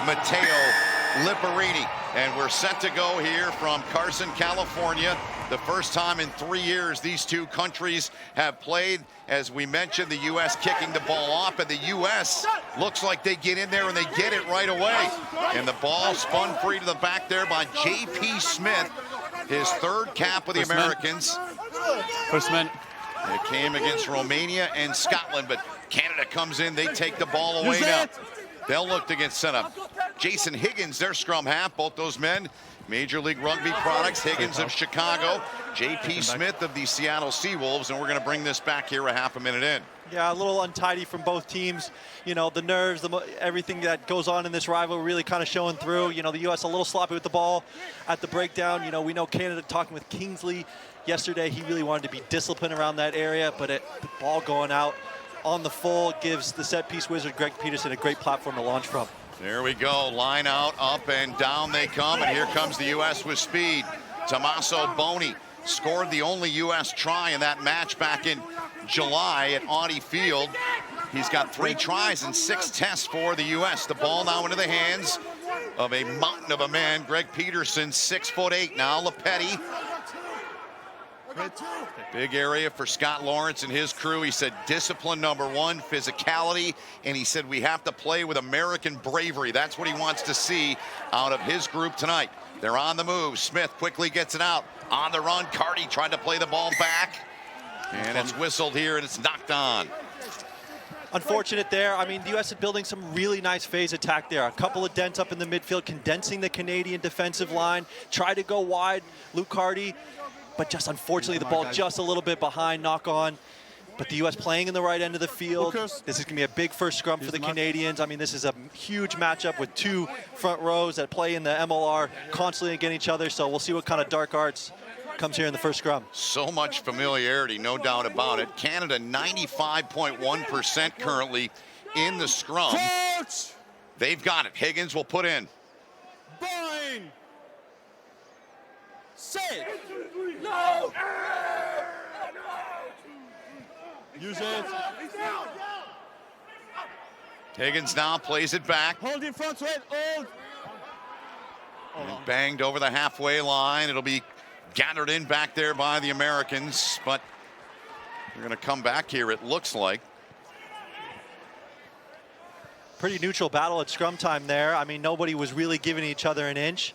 Matteo Lipperini. And we're set to go here from Carson, California. The first time in 3 years these two countries have played. As we mentioned, the U.S. kicking the ball off, and the U.S. looks like they get in there and they get it right away. And the ball spun free to the back there by J.P. Smith, his third cap with the Americans. First man. It came against Romania and Scotland, but Canada comes in, they take the ball away now. They'll look to get set up. Jason Higgins, their scrum half, both those men, Major League Rugby products. Higgins of Chicago, J.P. Smith of the Seattle Seawolves, and we're going to bring this back here a half a minute in. Yeah, a little untidy from both teams. You know, the nerves, everything that goes on in this rivalry really kind of showing through. You know, the U.S. a little sloppy with the ball at the breakdown. You know, we know Canada, talking with Kingsley yesterday, he really wanted to be disciplined around that area, but the ball going out on the full gives the set-piece wizard Greg Peterson a great platform to launch from. There we go, line out, up and down they come, and here comes the U.S. with speed. Tommaso Boni scored the only U.S. try in that match back in July at Audi Field. He's got 3 tries and 6 tests for the U.S. The ball now into the hands of a mountain of a man, Greg Peterson, 6'8" now. Lepetti. Big area for Scott Lawrence and his crew. He said discipline #1, physicality, and he said we have to play with American bravery. That's what he wants to see out of his group tonight. They're on the move. Smith quickly gets it out. On the run, Carty tried to play the ball back. And it's whistled here, and it's knocked on. Unfortunate there. I mean, the U.S. is building some really nice phase attack there. A couple of dents up in the midfield, condensing the Canadian defensive line. Try to go wide, Luke Carty, but just unfortunately the ball just a little bit behind, knock on. But the U.S. playing in the right end of the field. This is going to be a big first scrum for the Canadians. I mean, this is a huge matchup with 2 front rows that play in the MLR constantly against each other. So we'll see what kind of dark arts comes here in the first scrum. So much familiarity, no doubt about it. Canada 95.1% currently in the scrum. Coach! They've got it. Higgins will put in. Bind! Set! No! Use it. Higgins now plays it back. Hold in front, Red. Hold. And banged over the halfway line. It'll be gathered in back there by the Americans, but they're going to come back here, it looks like. Pretty neutral battle at scrum time there. I mean, nobody was really giving each other an inch.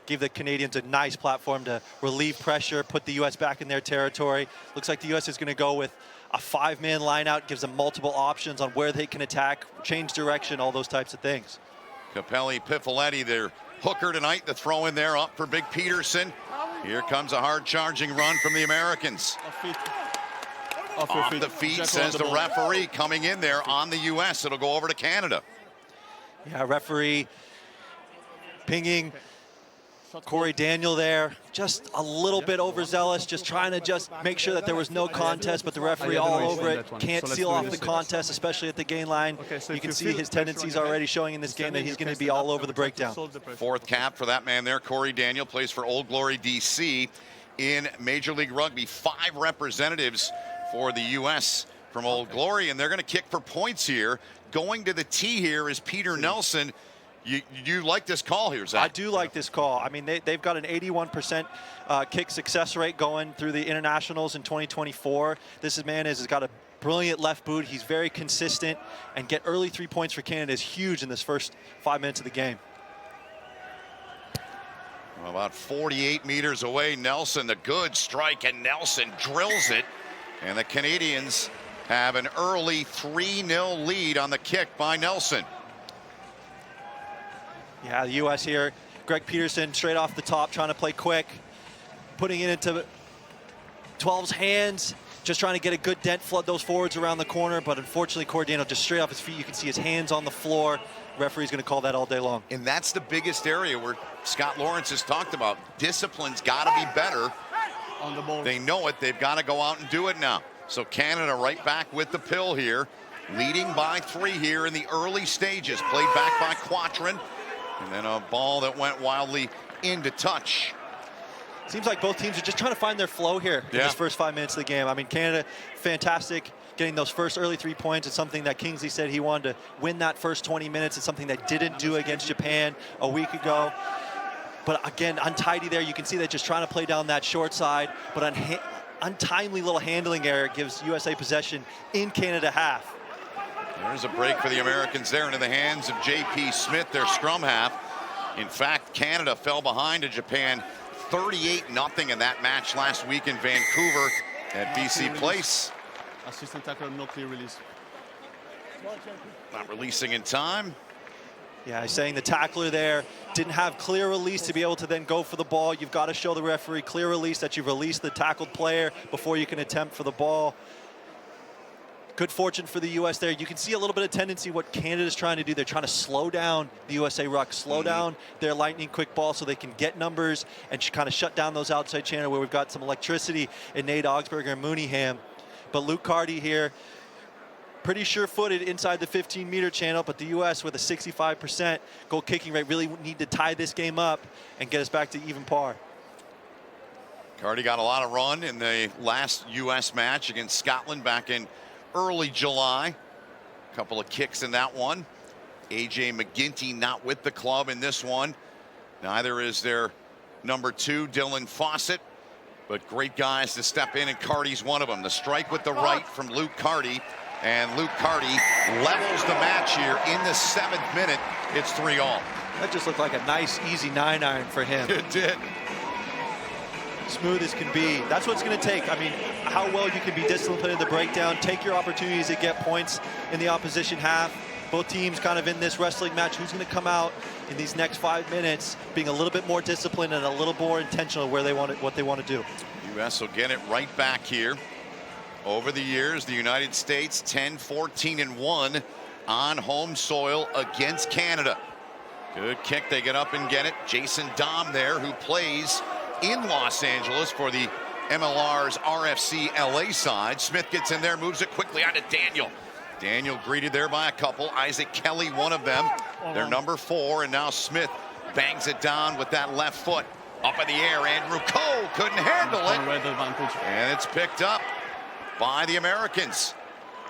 Give the Canadians a nice platform to relieve pressure, put the U.S. back in their territory. Looks like the U.S. is going to go with a 5-man lineout, gives them multiple options on where they can attack, change direction, all those types of things. Capelli, Piffoletti, their hooker tonight, the throw in there up for Big Peterson. Here comes a hard charging run from the Americans. Off the feet, says the referee, coming in there on the U.S. It'll go over to Canada. Yeah, referee pinging Corey Daniel there, just a little bit overzealous, just trying to just make sure that there was no contest, but the referee all over it, can't seal off the contest, especially at the gain line. You can see his tendencies already showing in this game that he's going to be all over the breakdown. 4th cap for that man there. Corey Daniel plays for Old Glory DC in Major League Rugby. 5 representatives for the U.S. from Old Glory, and they're going to kick for points here. Going to the tee here is Peter Nelson. You like this call here, Zach? I do like this call. I mean, they've got an 81% kick success rate going through the internationals in 2024. This man has got a brilliant left boot. He's very consistent, and get early 3 points for Canada is huge in this first 5 minutes of the game. About 48 meters away, Nelson, the good strike, and Nelson drills it. And the Canadians have an early 3-0 lead on the kick by Nelson. Yeah, the U.S. here, Greg Peterson straight off the top, trying to play quick, putting it into 12's hands, just trying to get a good dent, flood those forwards around the corner, but unfortunately, Corey Daniel just straight off his feet. You can see his hands on the floor. Referee's going to call that all day long. And that's the biggest area where Scott Lawrence has talked about. Discipline's got to be better. On the ball. They know it. They've got to go out and do it now. So Canada right back with the pill here, leading by 3 here in the early stages. Played back by Quatrin. And then a ball that went wildly into touch. Seems like both teams are just trying to find their flow here in this first 5 minutes of the game. I mean, Canada, fantastic getting those first early 3 points. It's something that Kingsley said he wanted to win that first 20 minutes. It's something they didn't do against Japan a week ago. But again, untidy there. You can see they're just trying to play down that short side, but untimely little handling error gives USA possession in Canada half. There's a break for the Americans there into the hands of J.P. Smith, their scrum half. In fact, Canada fell behind to Japan 38-0 in that match last week in Vancouver at BC Place. Assistant tackler, no clear release. Not releasing in time. Yeah, he's saying the tackler there didn't have clear release to be able to then go for the ball. You've got to show the referee clear release that you've released the tackled player before you can attempt for the ball. Good fortune for the U.S. there. You can see a little bit of tendency what Canada's trying to do. They're trying to slow down the USA ruck, slow down their lightning quick ball so they can get numbers and kind of shut down those outside channels where we've got some electricity in Nate Augsburger and Mooneyham. But Luke Carty here, pretty sure-footed inside the 15-meter channel, but the U.S. with a 65% goal kicking rate really need to tie this game up and get us back to even par. Carty got a lot of run in the last U.S. match against Scotland back in early July. A couple of kicks in that one. A.J. McGinty not with the club in this one. Neither is their number 2, Dylan Fawcett. But great guys to step in, and Carty's one of them. The strike with the right from Luke Carty. And Luke Carty levels the match here in the 7th minute. It's 3-all. That just looked like a nice, easy 9-iron for him. It did. Smooth as can be. That's what it's going to take. I mean, how well you can be disciplined in the breakdown, take your opportunities to get points in the opposition half. Both teams kind of in this wrestling match. Who's going to come out in these next 5 minutes being a little bit more disciplined and a little more intentional where they want it, what they want to do. U.S. will get it right back here. Over the years, the United States 10-14-1 on home soil against Canada. Good kick. They get up and get it. Jason Dahm there, who plays in Los Angeles for the MLR's RFC LA side. Smith gets in there, moves it quickly on to Daniel. Daniel greeted there by a couple. Isaac Kelly, one of them. They're number 4, and now Smith bangs it down with that left foot. Up in the air, Andrew Coe couldn't handle it. And it's picked up by the Americans.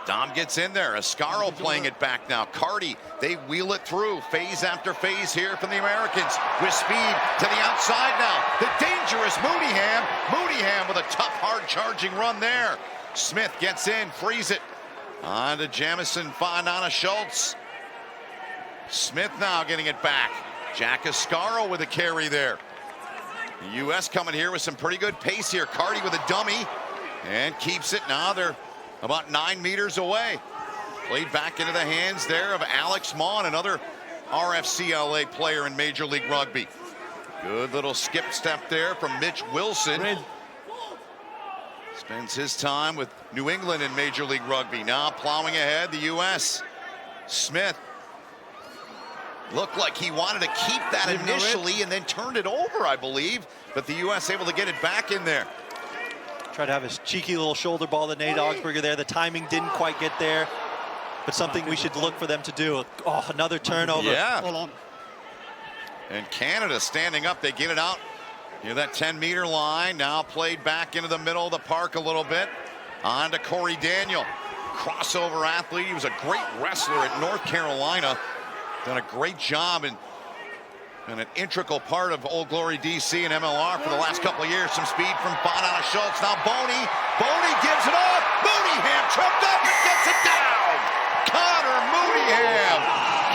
Dom gets in there. Ascaro playing it back now. Carty, they wheel it through phase after phase here from the Americans with speed to the outside now. The dangerous Mooneyham. Mooneyham with a tough, hard charging run there. Smith gets in, frees it. On to Jamison Fonana Schultz. Smith now getting it back. Jack Ascaro with a carry there. The U.S. coming here with some pretty good pace here. Carty with a dummy and keeps it. Now they're about 9 meters away. Played back into the hands there of Alex Maughan, another RFCLA player in Major League Rugby. Good little skip step there from Mitch Wilson. Spends his time with New England in Major League Rugby. Now plowing ahead, the U.S. Smith looked like he wanted to keep that initially and then turned it over, I believe. But the U.S. able to get it back in there. Tried to have his cheeky little shoulder ball to Nate Augsburger there. The timing didn't quite get there, but something we should look for them to do. Oh, another turnover. Yeah. Hold on. And Canada standing up. They get it out near that 10-meter line. Now played back into the middle of the park a little bit. On to Corey Daniel. Crossover athlete. He was a great wrestler at North Carolina. Done a great job and an integral part of Old Glory DC and MLR for the last couple of years. Some speed from Fonana Schultz. Now Boney. Boney gives it off. Mooneyham tripped up and gets it down. Connor Mooneyham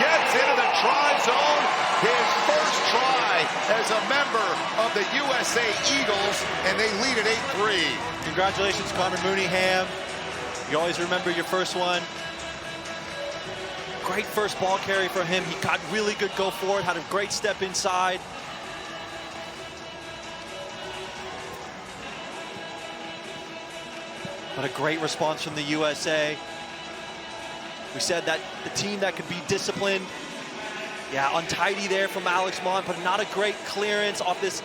gets into the try zone. His first try as a member of the USA Eagles, and they lead at 8-3. Congratulations, Connor Mooneyham. You always remember your first one. Great first ball carry from him. He got really good go forward, had a great step inside. But a great response from the USA. We said that the team that could be disciplined. Yeah, untidy there from Alex Maughan, but not a great clearance off this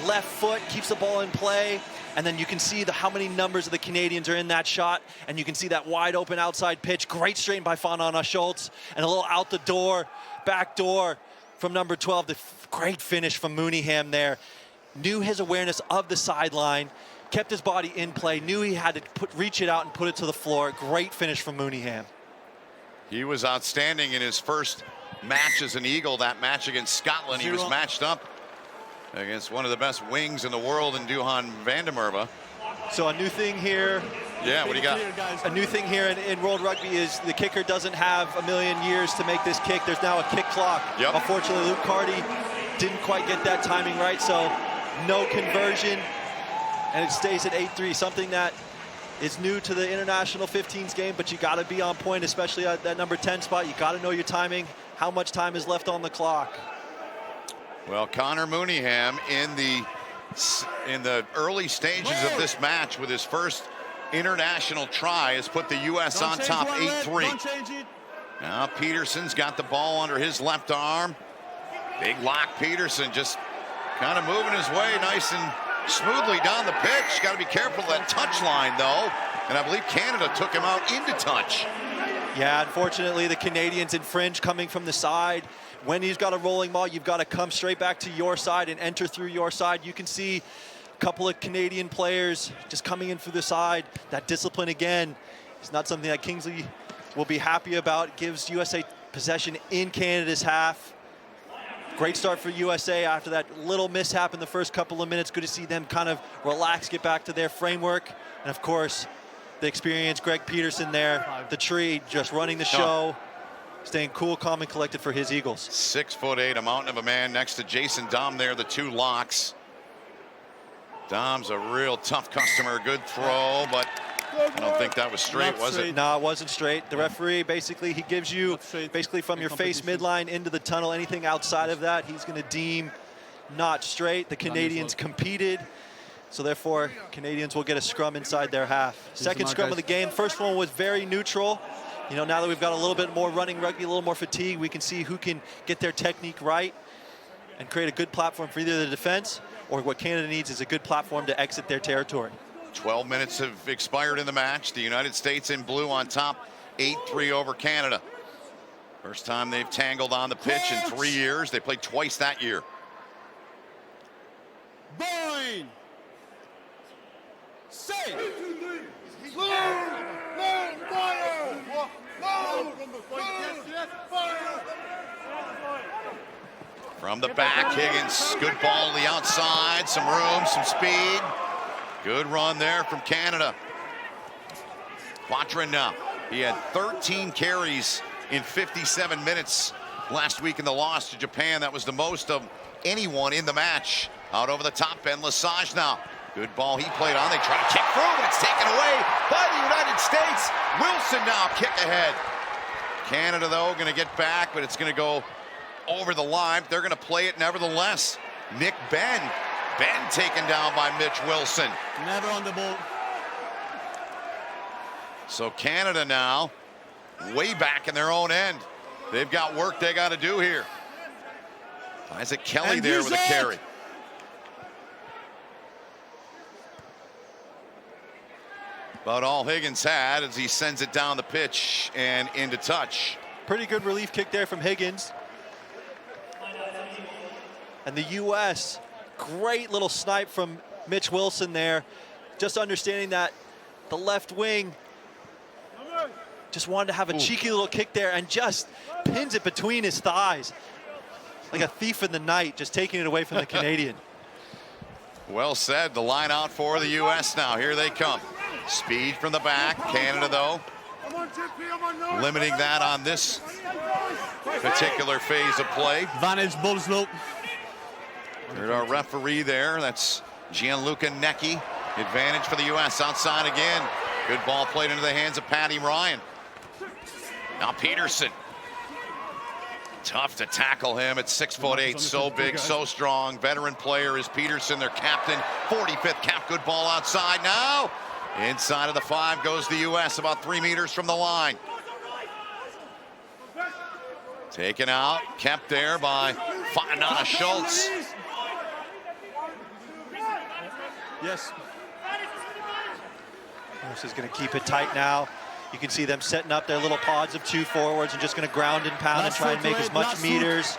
left foot, keeps the ball in play. And then you can see how many numbers of the Canadians are in that shot. And you can see that wide open outside pitch. Great straighten by Fonana Schultz. And a little out the door, back door from number 12. The great finish from Mooneyham there. Knew his awareness of the sideline. kept his body in play, knew he had to reach it out and put it to the floor. Great finish from Mooneyham. He was outstanding in his first match as an Eagle. That match against Scotland, he was matched up against one of the best wings in the world in Duhan van der Merwe. So a new thing here. Yeah, what do you got? A new thing here in World Rugby is the kicker doesn't have a million years to make this kick. There's now a kick clock. Yep. Unfortunately, Luke Carty didn't quite get that timing right, so no conversion, and it stays at 8-3, something that is new to the international 15s game, but you got to be on point, especially at that number 10 spot. You got to know your timing, how much time is left on the clock. Well, Connor Mooneyham in the early stages of this match with his first international try has put the U.S. on top 8-3. Now Peterson's got the ball under his left arm. Big lock Peterson just kind of moving his way nice and smoothly down the pitch. Got to be careful of that touch line, though. And I believe Canada took him out into touch. Yeah, unfortunately, the Canadians infringe coming from the side. When he's got a rolling maul, you've got to come straight back to your side and enter through your side. You can see a couple of Canadian players just coming in through the side. That discipline, again, is not something that Kingsley will be happy about. It gives USA possession in Canada's half. Great start for USA after that little mishap in the first couple of minutes. Good to see them kind of relax, get back to their framework. And of course, the experienced Greg Peterson there, the tree, just running the show, staying cool, calm, and collected for his Eagles. 6'8", a mountain of a man next to Jason Dom there, the two locks. Dom's a real tough customer, good throw, but I don't think that was straight, was it? No, it wasn't straight. The referee, basically, he gives you basically from your face midline into the tunnel. Anything outside of that, he's going to deem not straight. The Canadians competed, so therefore, Canadians will get a scrum inside their half. Second scrum of the game. First one was very neutral. You know, now that we've got a little bit more running rugby, a little more fatigue, we can see who can get their technique right and create a good platform for either the defense, or what Canada needs is a good platform to exit their territory. 12 minutes have expired in the match. The United States in blue on top, 8-3 over Canada. First time they've tangled on the pitch in 3 years. They played twice that year. Boing! Say! From the back, Higgins, good ball to the outside, some room, some speed. Good run there from Canada. Quatrin now. He had 13 carries in 57 minutes last week in the loss to Japan. That was the most of anyone in the match. Out over the top end, Lesage now. Good ball he played on. They try to kick through, but it's taken away by the United States. Wilson now kick ahead. Canada, though, going to get back, but it's going to go over the line. They're going to play it nevertheless. Nick Ben taken down by Mitch Wilson. Never on the ball. So Canada now way back in their own end. They've got work they got to do here. Isaac Kelly there with a carry. About all Higgins had as he sends it down the pitch and into touch. Pretty good relief kick there from Higgins. And the U.S., great little snipe from Mitch Wilson there. Just understanding that the left wing just wanted to have a cheeky little kick there and just pins it between his thighs. Like a thief in the night, just taking it away from the Canadian. Well said. The line out for the U.S. now. Here they come. Speed from the back. Canada, though, limiting that on this particular phase of play. Advantage, ball slope. There's our referee there. That's Gianluca Necchi. Advantage for the U.S. Outside again. Good ball played into the hands of Patty Ryan. Now Peterson. Tough to tackle him at 6'8", so big, so strong. Veteran player is Peterson, their captain. 45th cap, good ball outside now. Inside of the 5 goes the U.S., about 3 meters from the line. Taken out, kept there by Fatanana Schultz. Yes. This is going to keep it tight now. You can see them setting up their little pods of 2 forwards and just going to ground and pound and try and make as much meters.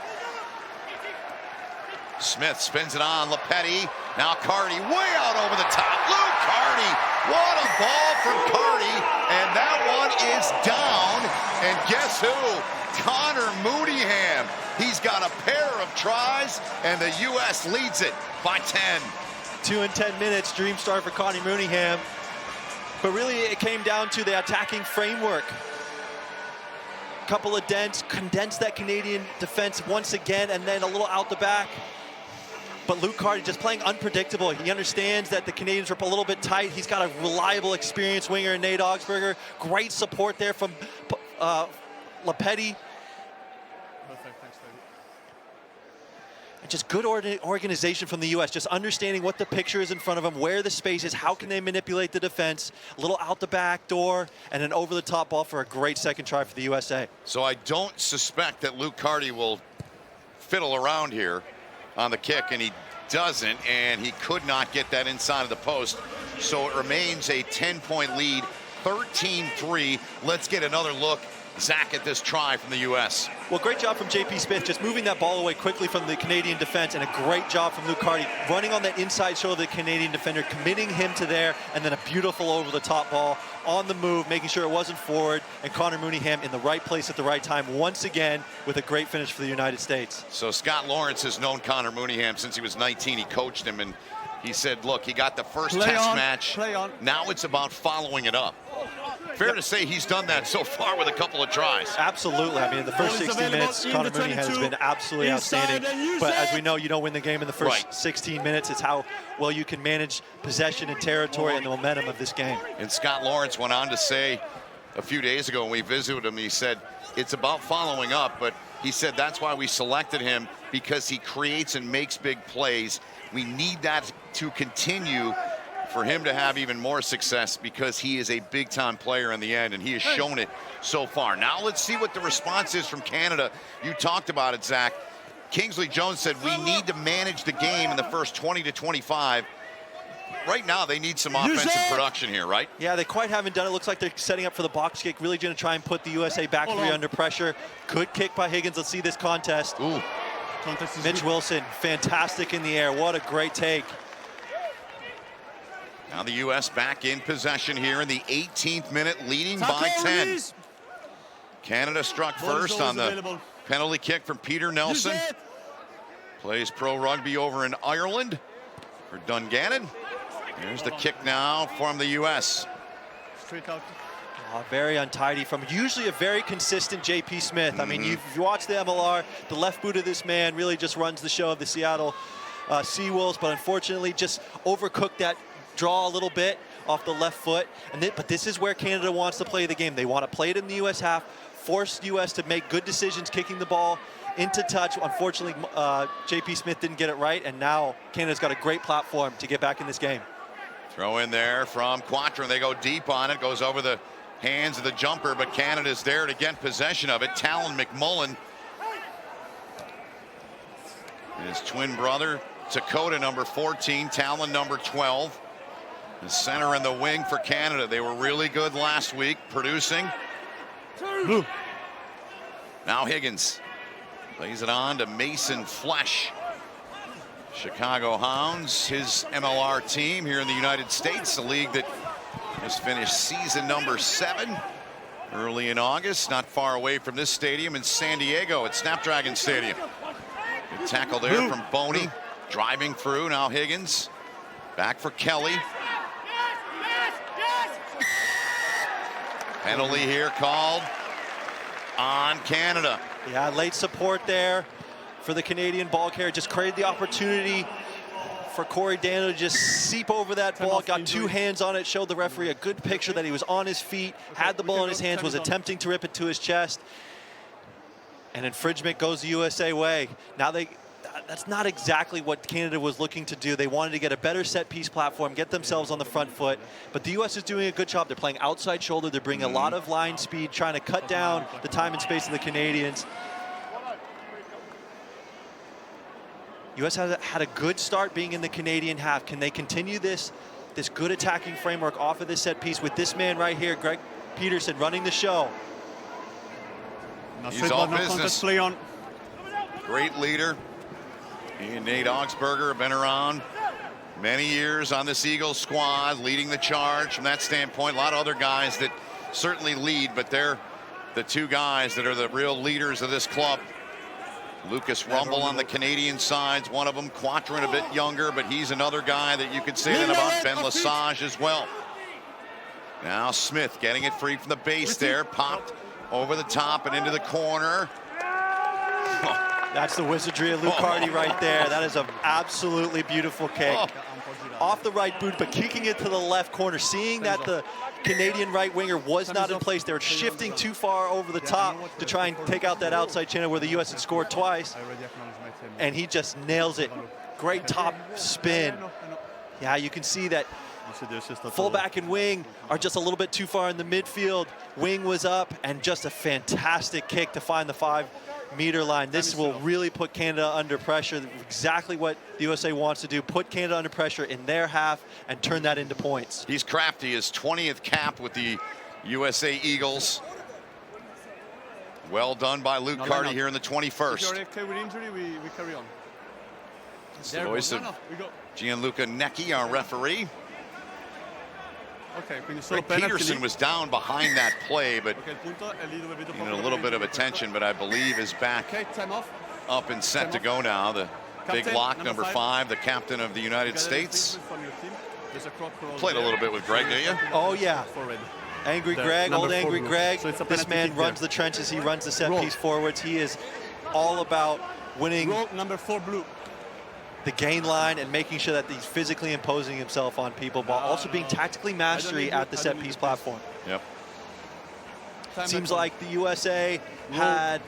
Smith spins it on Lepetti. Now Cardi way out over the top. Luke Cardi, what a ball from Cardi. And that one is down. And guess who? Connor Mooneyham. He's got a pair of tries, and the U.S. leads it by 10. 2 and 10 minutes, dream start for Connor Mooneyham. But really, it came down to the attacking framework. Couple of dents, condensed that Canadian defense once again, and then a little out the back. But Luke Cardi just playing unpredictable. He understands that the Canadians are a little bit tight. He's got a reliable, experienced winger in Nate Augsburger. Great support there from Lepetti. Perfect, thanks, David. And just good organization from the U.S., just understanding what the picture is in front of them, where the space is, how can they manipulate the defense, a little out the back door, and an over-the-top ball for a great second try for the USA. So I don't suspect that Luke Cardi will fiddle around here on the kick, and he doesn't, and he could not get that inside of the post. So it remains a 10-point lead, 13-3. Let's get another look, Zach, at this try from the U.S. Well, great job from JP Smith, just moving that ball away quickly from the Canadian defense, and a great job from Luke Cardi, running on that inside shoulder of the Canadian defender, committing him to there, and then a beautiful over-the-top ball on the move, making sure it wasn't forward, and Connor Mooneyham in the right place at the right time once again with a great finish for the United States. So Scott Lawrence has known Connor Mooneyham since he was 19. He coached him, and he said, look, he got the first test match. Now it's about following it up. Fair to say he's done that so far with a couple of tries. Absolutely. I mean, in the first 16 minutes, Connor Mooneyham has been absolutely outstanding. But as we know, you don't win the game in the first 16 minutes. It's how well you can manage possession and territory and the momentum of this game. And Scott Lawrence went on to say a few days ago when we visited him, he said, it's about following up, but he said that's why we selected him, because he creates and makes big plays. We need that to continue for him to have even more success, because he is a big-time player in the end, and he has shown it so far. Now let's see what the response is from Canada. You talked about it, Zach. Kingsley Jones said we need to manage the game in the first 20 to 25. Right now, they need some offensive production here, right? Yeah, they quite haven't done it. Looks like they're setting up for the box kick, really going to try and put the USA back three under pressure. Good kick by Higgins. Let's see this contest. Ooh. Mitch Wilson, fantastic in the air. What a great take. Now the U.S. back in possession here in the 18th minute, leading by 10. Canada struck first on the penalty kick from Peter Nelson. Plays pro rugby over in Ireland for Dungannon. There's the kick now from the U.S. Straight out. Oh, very untidy from usually a very consistent JP Smith. I mean, if you watch the MLR, the left boot of this man really just runs the show of the Seattle Seawolves, but unfortunately just overcooked that draw a little bit off the left foot. But this is where Canada wants to play the game. They want to play it in the U.S. half, force the U.S. to make good decisions, kicking the ball into touch. Unfortunately, JP Smith didn't get it right, and now Canada's got a great platform to get back in this game. Throw in there from Quattro. They go deep on it. Goes over the hands of the jumper, but Canada's there to get possession of it. Talon McMullen, his twin brother, Dakota, number 14, Talon, number 12. The center and the wing for Canada. They were really good last week, producing. Now Higgins lays it on to Mason Flesh. Chicago Hounds, his MLR team here in the United States, the league that has finished season number 7 early in August, not far away from this stadium in San Diego at Snapdragon Stadium. Good tackle there from Boney, driving through. Now Higgins, back for Kelly. Penalty here called on Canada. Yeah, late support there for the Canadian ball carrier. Just created the opportunity for Corey Dano to just seep over that ball. Got 2 hands on it, showed the referee a good picture that he was on his feet, had the ball in his hands, was attempting to rip it to his chest. And infringement goes the USA way. Now that's not exactly what Canada was looking to do. They wanted to get a better set piece platform, get themselves on the front foot. But the U.S. is doing a good job. They're playing outside shoulder. They're bringing a lot of line speed, trying to cut down the time and space of the Canadians. U.S. had a good start being in the Canadian half. Can they continue this good attacking framework off of this set piece with this man right here, Greg Peterson, running the show? He's all business. Great leader. He and Nate Augsburger have been around many years on this Eagles squad, leading the charge from that standpoint. A lot of other guys that certainly lead, but they're the two guys that are the real leaders of this club. Lucas Rumble on the Canadian side's one of them. Quatrin a bit younger, but he's another guy that you could say that about. Ben Lesage as well. Now Smith getting it free from the base there. Popped over the top and into the corner. That's the wizardry of Luke Hardy right there. That is an absolutely beautiful kick. Off the right boot, but kicking it to the left corner. Seeing that the Canadian right winger was not in place. They were shifting too far over the top to try and take out that outside channel where the U.S. had scored twice. And he just nails it. Great top spin. Yeah, you can see that fullback and wing are just a little bit too far in the midfield. Wing was up, and just a fantastic kick to find the 5-meter line. This will really put Canada under pressure. Exactly what the USA wants to do. Put Canada under pressure in their half and turn that into points. He's crafty. His 20th cap with the USA Eagles. Well done by Luke Hardy here in the 21st. If you're okay with injury, we carry on. It's the voice of Gianluca Necchi, our referee. Okay, Greg Peterson was down behind that play, but needed a little bit of attention, but I believe is back up and set to go now. The big lock, number 5, the captain of the United States. Played a little bit with Greg, didn't you? Oh, yeah. Angry Greg, old Angry Greg. This man runs the trenches. He runs the set piece forwards. He is all about winning number 4 blue. The gain line and making sure that he's physically imposing himself on people while also being tactically mastery at the set piece platform. Yep. Seems like the USA had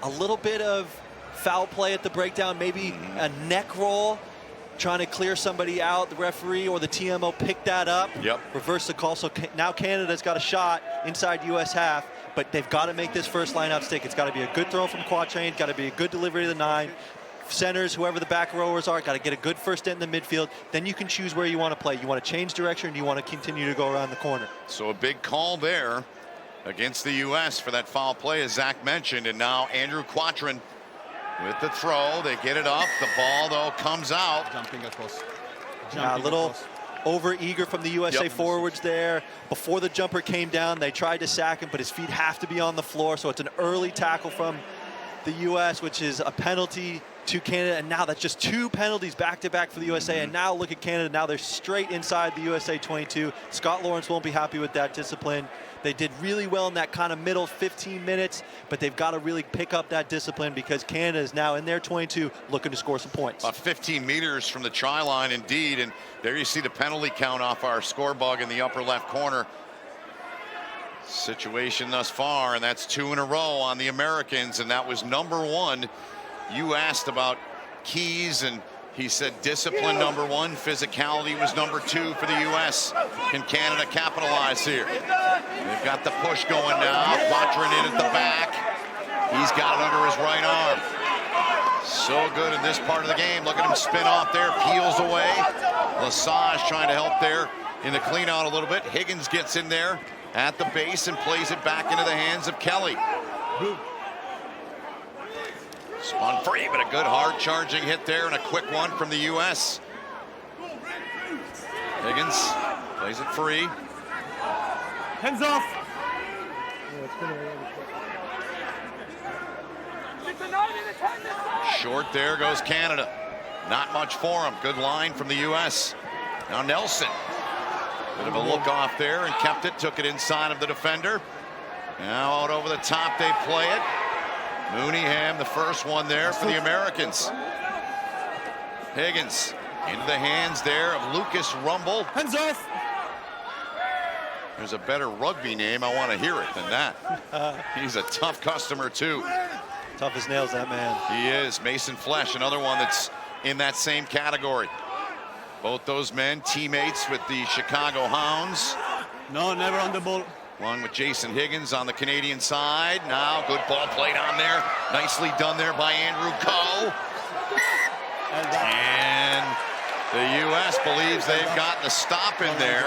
a little bit of foul play at the breakdown, maybe a neck roll, trying to clear somebody out. The referee or the TMO picked that up, reversed the call. So now Canada's got a shot inside US half, but they've got to make this first line out stick. It's got to be a good throw from Quatrain, got to be a good delivery to the 9. Centers, whoever the back rowers are, got to get a good first dent in the midfield. Then you can choose where you want to play. You want to change direction, or you want to continue to go around the corner. So a big call there against the U.S. for that foul play, as Zach mentioned. And now Andrew Quatrain with the throw. They get it up. The ball, though, comes out. Jumping across. A little over-eager from the USA forwards there. Before the jumper came down, they tried to sack him, but his feet have to be on the floor. So it's an early tackle from the U.S., which is a penalty to Canada, and now that's just 2 penalties back-to-back for the USA. And now look at Canada. Now they're straight inside the USA 22. Scott Lawrence won't be happy with that discipline. They did really well in that kind of middle 15 minutes, but they've got to really pick up that discipline because Canada is now in their 22 looking to score some points. About 15 meters from the try line, indeed. And there you see the penalty count off our score bug in the upper left corner. Situation thus far, and that's 2 in a row on the Americans, and that was number 1. You asked about keys, and he said discipline number 1, physicality was number 2 for the U.S. Can Canada capitalize here? They've got the push going now. Quatrain in at the back. He's got it under his right arm. So good in this part of the game. Look at him spin off there, peels away. Lesage trying to help there in the clean out a little bit. Higgins gets in there at the base and plays it back into the hands of Kelly. Spun free, but a good hard charging hit there and a quick one from the U.S. Higgins plays it free. Hands off. Short there goes Canada. Not much for him. Good line from the U.S. Now Nelson. Bit of a look off there and kept it. Took it inside of the defender. Now out over the top they play it. Mooneyham, the first one there for the Americans. Higgins into the hands there of Lucas Rumble. Hands off. There's a better rugby name. I want to hear it than that. He's a tough customer too. Tough as nails, that man. He is. Mason Flesh, another one that's in that same category. Both those men teammates with the Chicago Hounds. No, never on the ball. One with Jason Higgins on the Canadian side. Now good ball played on there. Nicely done there by Andrew Coe. And the U.S. believes they've gotten a stop in there.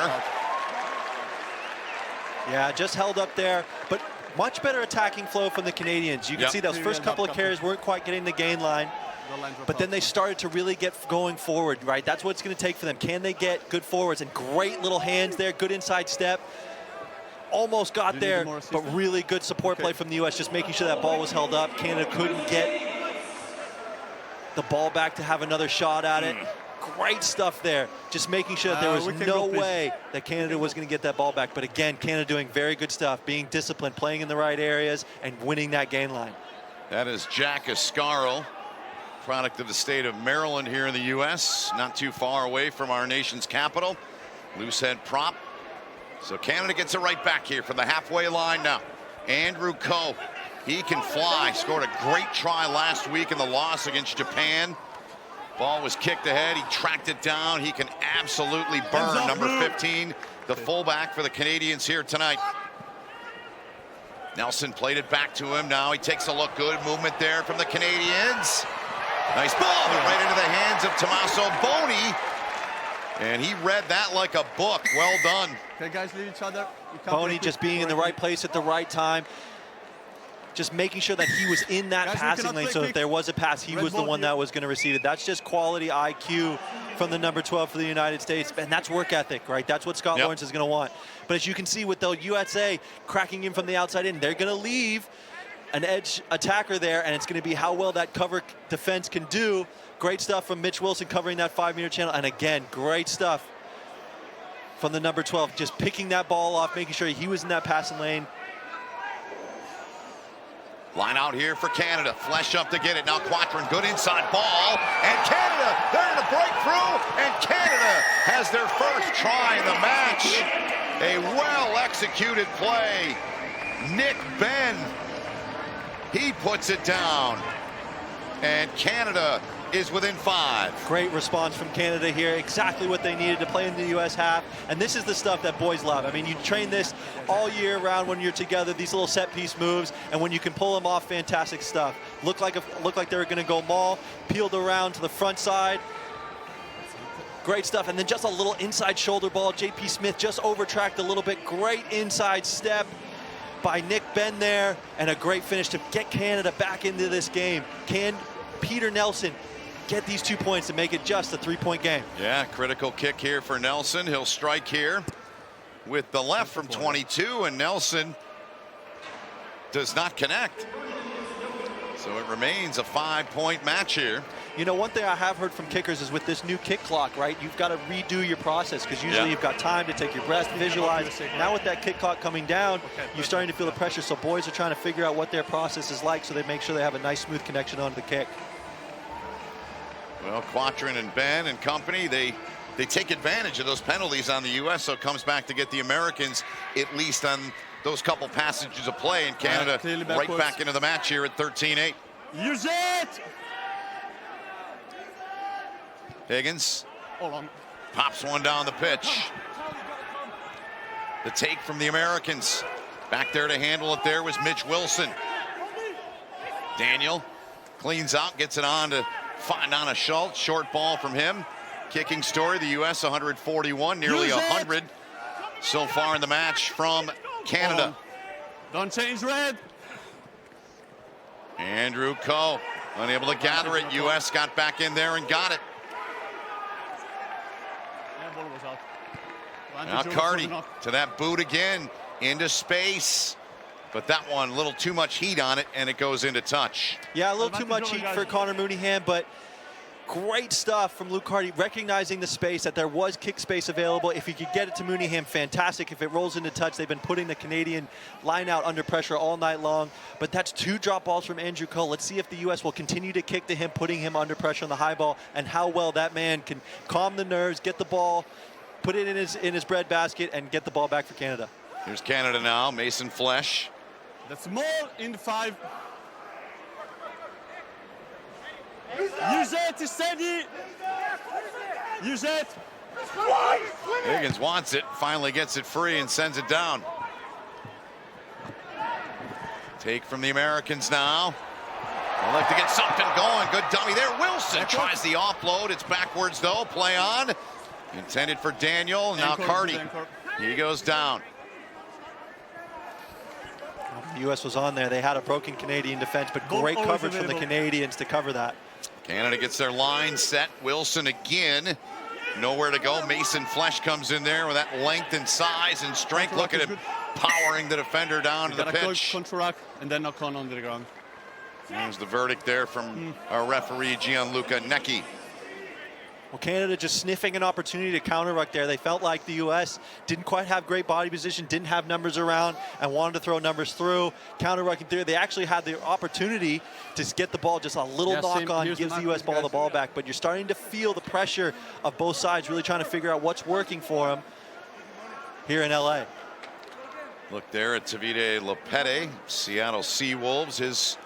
Yeah, just held up there, but much better attacking flow from the Canadians. You can see those first couple of carries weren't quite getting the gain line. but then they started to really get going forward, right? That's what it's going to take for them. Can they get good forwards? And great little hands there, good inside step. Almost got there, but really good support play from the U.S., just making sure that ball was held up. Canada couldn't get the ball back to have another shot at it. Great stuff there, just making sure that there was no way that Canada was going to get that ball back. But again, Canada doing very good stuff, being disciplined, playing in the right areas, and winning that gain line. That is Jack Ascaro, product of the state of Maryland here in the U.S., not too far away from our nation's capital. Loose head prop. So Canada gets it right back here from the halfway line now. Andrew Coe, he can fly. Scored a great try last week in the loss against Japan. Ball was kicked ahead. He tracked it down. He can absolutely burn number 15, the fullback for the Canadians here tonight. Nelson played it back to him. Now he takes a look. Good movement there from the Canadians. Nice ball, but right into the hands of Tommaso Boni. And he read that like a book. Well done. Okay, guys, leave each other. Boni just being in the right place at the right time. Just making sure that he was in that passing lane, so if there was a pass, he was the one that was going to receive it. That's just quality IQ from the number 12 for the United States, and that's work ethic, right? That's what Scott Lawrence is going to want. But as you can see with the USA cracking in from the outside in, they're going to leave an edge attacker there, and it's going to be how well that cover defense can do. Great stuff from Mitch Wilson covering that 5-meter channel, and again, great stuff from the number 12, just picking that ball off, making sure he was in that passing lane. Line out here for Canada. Flesh up to get it. Now Quattrin, good inside ball. And Canada, they're in the breakthrough. And Canada has their first try in the match. A well-executed play. Nick Benn, he puts it down. And Canada is within 5. Great response from Canada here. Exactly what they needed to play in the U.S. half. And this is the stuff that boys love. I mean, you train this all year round when you're together, these little set-piece moves, and when you can pull them off, fantastic stuff. Looked like they were going to go maul, peeled around to the front side. Great stuff. And then just a little inside shoulder ball. J.P. Smith just overtracked a little bit. Great inside step by Nick Benn there, and a great finish to get Canada back into this game. Can Peter Nelson get these 2 points to make it just a 3-point game? Yeah, critical kick here for Nelson. He'll strike here with the left from 22, and Nelson does not connect. So it remains a 5-point match here. You know, one thing I have heard from kickers is with this new kick clock, right, you've got to redo your process, because usually you've got time to take your breath, visualize. Now with that kick clock coming down, you're starting to feel the pressure, so boys are trying to figure out what their process is like so they make sure they have a nice smooth connection onto the kick. Well, Quattrin and Benn and company, they take advantage of those penalties on the U.S., so it comes back to get the Americans at least on those couple passages of play, and Canada right back into the match here at 13-8. Use it! Higgins pops one down the pitch. The take from the Americans. Back there to handle it there was Mitch Wilson. Daniel cleans out, gets it on to find on a Schultz. Short ball from him. Kicking story, the U.S. 141, nearly 100 so far in the match from Canada. Don't change red. Andrew Coe unable to gather it. U.S. got back in there and got it. Now Cardi to that boot again, into space. But that one, a little too much heat on it, and it goes into touch. Yeah, a little too much heat for Connor Mooneyham, but great stuff from Luke Carty, recognizing the space, that there was kick space available. If he could get it to Mooneyham, fantastic. If it rolls into touch, they've been putting the Canadian line out under pressure all night long. But that's 2 drop balls from Andrew Coe. Let's see if the U.S. will continue to kick to him, putting him under pressure on the high ball, and how well that man can calm the nerves, get the ball, put it in his breadbasket, and get the ball back for Canada. Here's Canada now, Mason Flesh. That's more in the 5. Use it, steady. Use it. Higgins wants it, finally gets it free and sends it down. Take from the Americans now. I'd like to get something going. Good dummy there. Wilson tries the offload. It's backwards though. Play on. Intended for Daniel. Now Carty. He goes down. The U.S. was on there. They had a broken Canadian defense, but great coverage from the Canadians to cover that. Canada gets their line set. Wilson again. Nowhere to go. Mason Flesh comes in there with that length and size and strength. Look at him powering the defender down to the pitch. Counteract and then knock on the ground. There's the verdict there from our referee, Gianluca Necchi. Well, Canada just sniffing an opportunity to counter-ruck there. They felt like the U.S. didn't quite have great body position, didn't have numbers around, and wanted to throw numbers through. Counter-rucking through. They actually had the opportunity to get the ball just a little knock-on, gives the U.S. ball the ball back. But you're starting to feel the pressure of both sides really trying to figure out what's working for them here in L.A. Look there at Tavide Lepete, Seattle Seawolves, his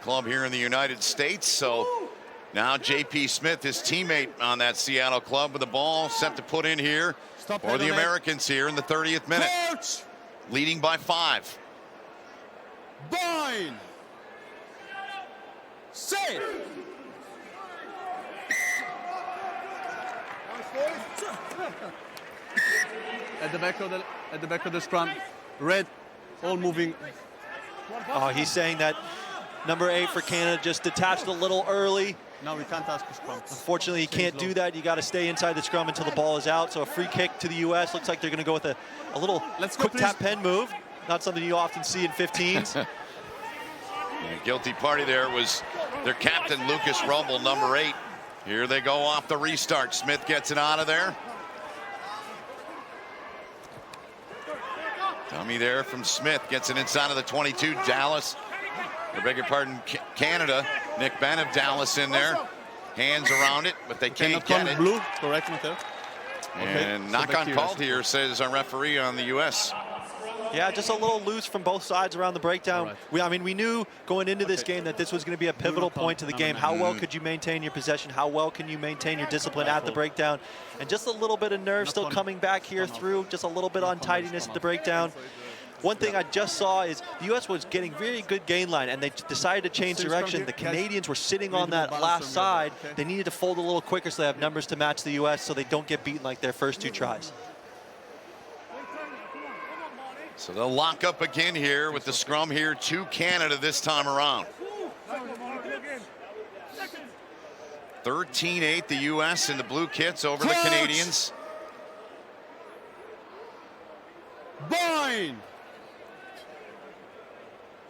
club here in the United States. So now J.P. Smith, his teammate on that Seattle club, with the ball set to put in here for the Americans here in the 30th minute. Coach! Leading by 5. Bind! Safe! At the back of the scrum, red, all moving. Oh, he's saying that number 8 for Canada just detached a little early. No, we can't ask for scrum. Unfortunately, you can't do that. You got to stay inside the scrum until the ball is out. So a free kick to the U.S. Looks like they're going to go with a little quick tap pen move. Not something you often see in 15s. The guilty party there was their captain, Lucas Rumble, number 8. Here they go off the restart. Smith gets it out of there. Dummy there from Smith, gets it inside of the 22. Dallas, I beg your pardon, Canada. Nick Ben of Dallas in there. Hands around it, but they can't get it. Blue, correct, Mateo? And knock on called here, says our referee on the U.S. Yeah, just a little loose from both sides around the breakdown. Right. We knew going into this game that this was going to be a pivotal point to the game. How well could you maintain your possession? How well can you maintain your discipline at the breakdown? And just a little bit of nerve still coming back here through, just a little bit of untidiness at the breakdown. One thing I just saw is the U.S. was getting very good gain line, and they decided to change direction. The Canadians were sitting on that last side. They needed to fold a little quicker so they have numbers to match the U.S. so they don't get beaten like their first 2 tries. So they'll lock up again here with the scrum here to Canada this time around. 13-8 the U.S. in the blue kits over the Canadians. Bind!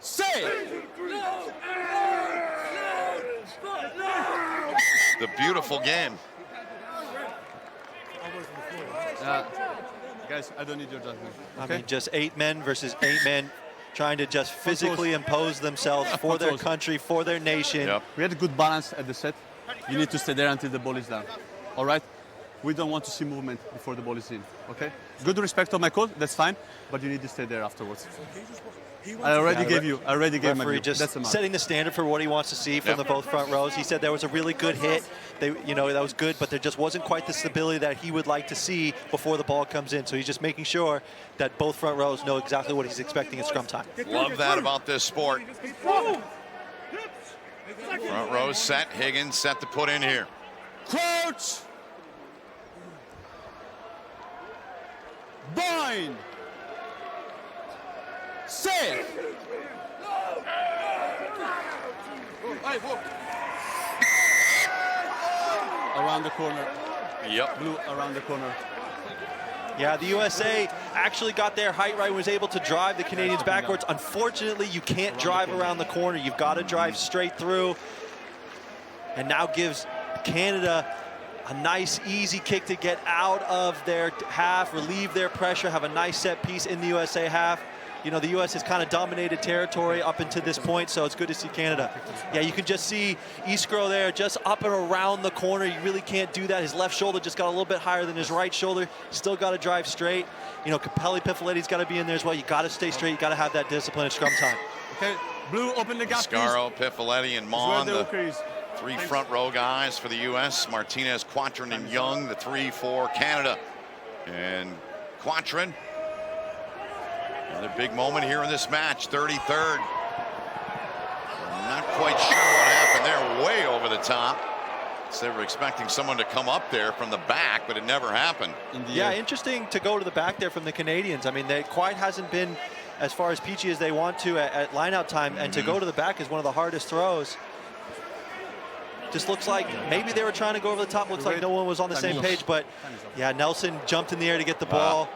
Save! The beautiful game. Guys, I don't need your judgment. Okay? I mean, just 8 men versus 8 men trying to just physically impose themselves for their country, for their nation. Yep. We had a good balance at the set. You need to stay there until the ball is down. All right? We don't want to see movement before the ball is in. Okay? Good respect of my coach, that's fine, but you need to stay there afterwards. I already gave my view. Just setting the standard for what he wants to see from the both front rows. He said there was a really good hit. That was good, but there just wasn't quite the stability that he would like to see before the ball comes in. So he's just making sure that both front rows know exactly what he's expecting at scrum time. Love that about this sport. Front row set. Higgins set to put in here. Crouch! Bind! Save! Around the corner. Yep. Blue around the corner. Yeah, the USA actually got their height right, was able to drive the Canadians backwards. Unfortunately, you can't drive around the corner. You've got to drive straight through. And now gives Canada a nice, easy kick to get out of their half, relieve their pressure, have a nice set piece in the USA half. You know, the U.S. has kind of dominated territory up until this point, so it's good to see Canada. Yeah, you can just see Iskro there just up and around the corner. You really can't do that. His left shoulder just got a little bit higher than his right shoulder. Still got to drive straight. You know, Capelli Pifoletti's got to be in there as well. You got to stay straight. You got to have that discipline at scrum time. Okay, Blue, open the gap, Scaro, Pifoletti, and Mon, the 3 front row guys for the U.S. Martinez, Quatrin, and Young, the 3 for Canada. And Quatrin, another big moment here in this match, 33rd. I'm not quite sure what happened there, way over the top. So they were expecting someone to come up there from the back, but it never happened. Yeah, interesting to go to the back there from the Canadians. I mean, they quite hasn't been as far as peachy as they want to at line-out time, and to go to the back is one of the hardest throws. Just looks like maybe they were trying to go over the top. Looks like no one was on the same page. But yeah, Nelson jumped in the air to get the ball.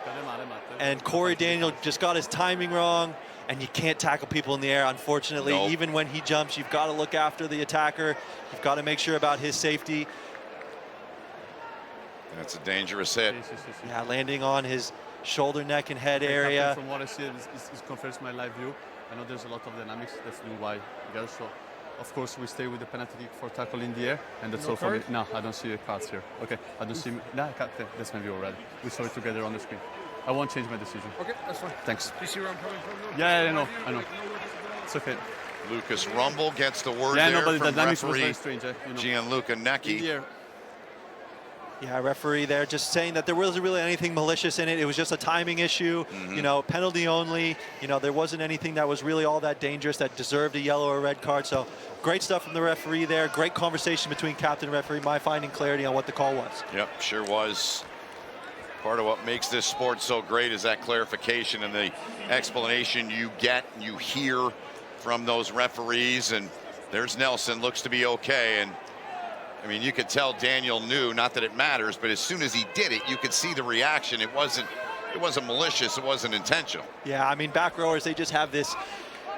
And Corey Daniel just got his timing wrong. And you can't tackle people in the air, unfortunately. Nope. Even when he jumps, you've got to look after the attacker. You've got to make sure about his safety. That's a dangerous hit. Yeah, landing on his shoulder, neck, and head area. From what I see, it confirms my live view. I know there's a lot of dynamics. That's new why girls. So, of course, we stay with the penalty kick for tackle in the air, and that's all for me. No, I don't see cards here. Okay, I don't see. No, that's my view already. We saw it together on the screen. I won't change my decision. Okay, that's fine. Thanks. Do you see where I'm coming from? Yeah, I know. It's okay. Lucas Rumble gets the word Yeah, there no, but the from dynamics was referee very strange. Gianluca Necchi. Yeah, referee there just saying that there wasn't really anything malicious in it. It was just a timing issue, you know, penalty only. You know, there wasn't anything that was really all that dangerous that deserved a yellow or red card. So great stuff from the referee there. Great conversation between captain and referee, finding clarity on what the call was. Yep, sure was. Part of what makes this sport so great is that clarification and the explanation you get, you hear from those referees. And there's Nelson, looks to be okay. And I mean, you could tell Daniel knew, not that it matters, but as soon as he did it, you could see the reaction. It wasn't malicious, it wasn't intentional. Yeah, I mean, back rowers, they just have this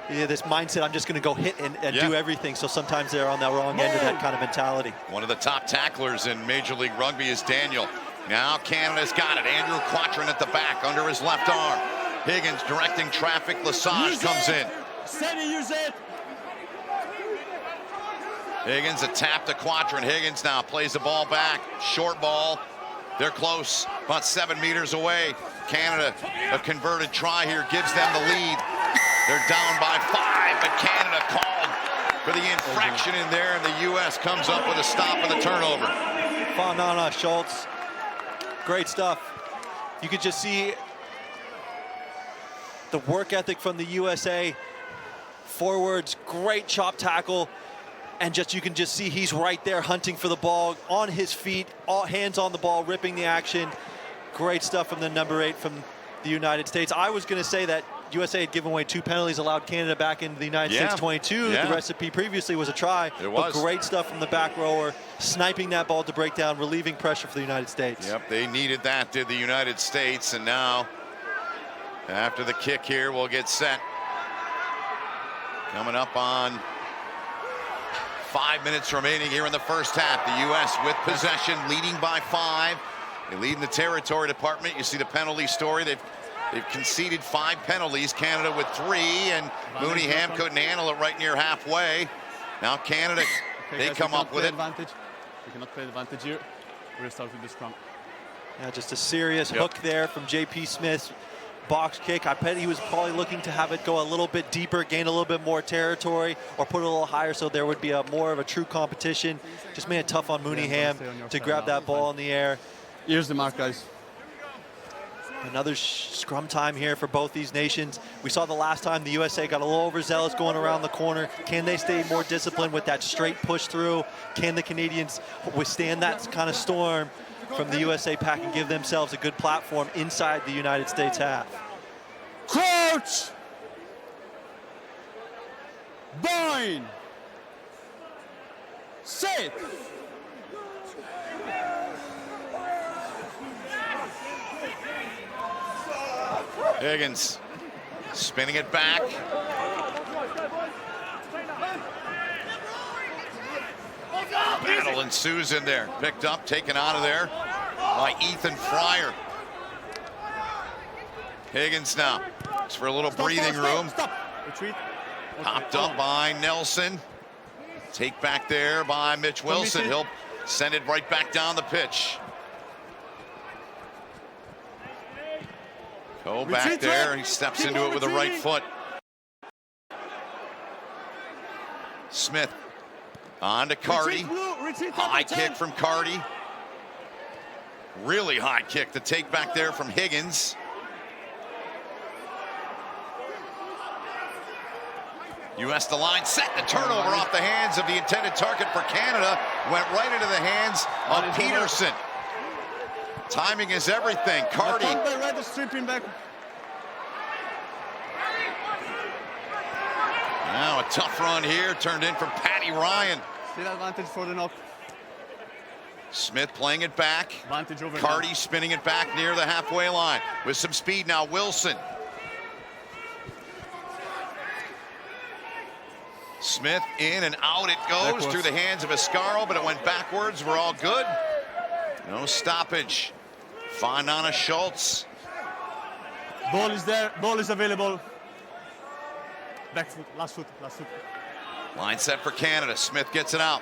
this mindset, I'm just going to go hit and do everything. So sometimes they're on the wrong end of that kind of mentality. One of the top tacklers in Major League Rugby is Daniel. Now Canada's got it. Andrew Quattrin at the back under his left arm. Higgins directing traffic. Lesage comes in. Use it. Higgins, a tap to Quattrin. Higgins now plays the ball back. Short ball. They're close, about 7 meters away. Canada, a converted try here, gives them the lead. They're down by 5, but Canada called for the infraction in there, and the U.S. comes up with a stop and the turnover. Fanana Schultz, great stuff. You could just see the work ethic from the USA. Forwards, great chop tackle. And you can just see he's right there hunting for the ball, on his feet, all hands on the ball, ripping the action. Great stuff from the number 8 from the United States. I was going to say that USA had given away 2 penalties, allowed Canada back into the United States 22. The recipe previously was a try. It was. But great stuff from the back rower, sniping that ball to break down, relieving pressure for the United States. Yep, they needed that, did the United States. And now, after the kick here, we'll get set. Coming up on 5 minutes remaining here in the first half. The U.S. with possession, leading by 5. They lead in the territory department. You see the penalty story. They've conceded 5 penalties. Canada with 3, and Mooneyham couldn't handle it right near halfway. Now Canada, they come up with it. We cannot play advantage here. We're going to start with the scrum. Yeah, just a serious hook there from J.P. Smith. Box kick. I bet he was probably looking to have it go a little bit deeper, gain a little bit more territory, or put it a little higher so there would be more of a true competition. Just made it tough on Mooneyham to grab that ball in the air. Here's the mark, guys. Another scrum time here for both these nations. We saw the last time the USA got a little overzealous going around the corner. Can they stay more disciplined with that straight push through? Can the Canadians withstand that kind of storm from the USA pack and give themselves a good platform inside the United States half? Crouch! Bind! Sit! Higgins spinning it back. Battle ensues in there. Picked up, taken out of there by Ethan Fryer. Higgins now. It's for a little breathing room. Retreat. Popped up by Nelson. Take back there by Mitch Wilson. He'll send it right back down the pitch. Go back there. He steps into it with the right foot. Smith on to Carty. High kick from Carty. Really high kick to take back there from Higgins. U.S. the line set. The turnover off the hands of the intended target for Canada. Went right into the hands of Peterson. Timing is everything. Carty. Now a tough run here, turned in from Patty Ryan. Still advantage for the knock. Smith playing it back. Advantage over Cardi spinning it back near the halfway line with some speed now. Wilson. Smith in and out it goes Backwards. through the hands of Ascaro, but it went backwards. We're all good. No stoppage. Fine on Schultz. Ball is there. Ball is available. Back foot. Last foot. Last foot. Line set for Canada. Smith gets it out.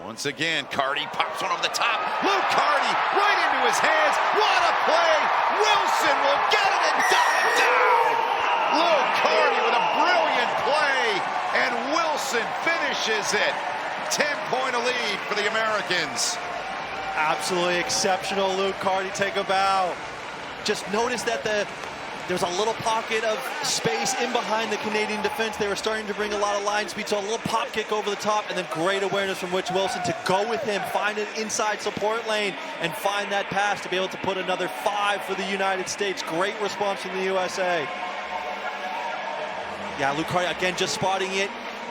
Once again, Cardi pops one over the top. Luke Cardi right into his hands. What a play! Wilson will get it and dive down. Luke Cardi with a brilliant play, and Wilson finishes it. 10-point lead for the Americans. Absolutely exceptional, Luke Cardi. Take a bow. Just notice that there's a little pocket of space in behind the Canadian defense. They were starting to bring a lot of line speed, so a little pop kick over the top, and then great awareness from Mitch Wilson to go with him, find an inside support lane, and find that pass to be able to put another 5 for the United States. Great response from the USA. Yeah, Luke Cardi, again, just spotting it,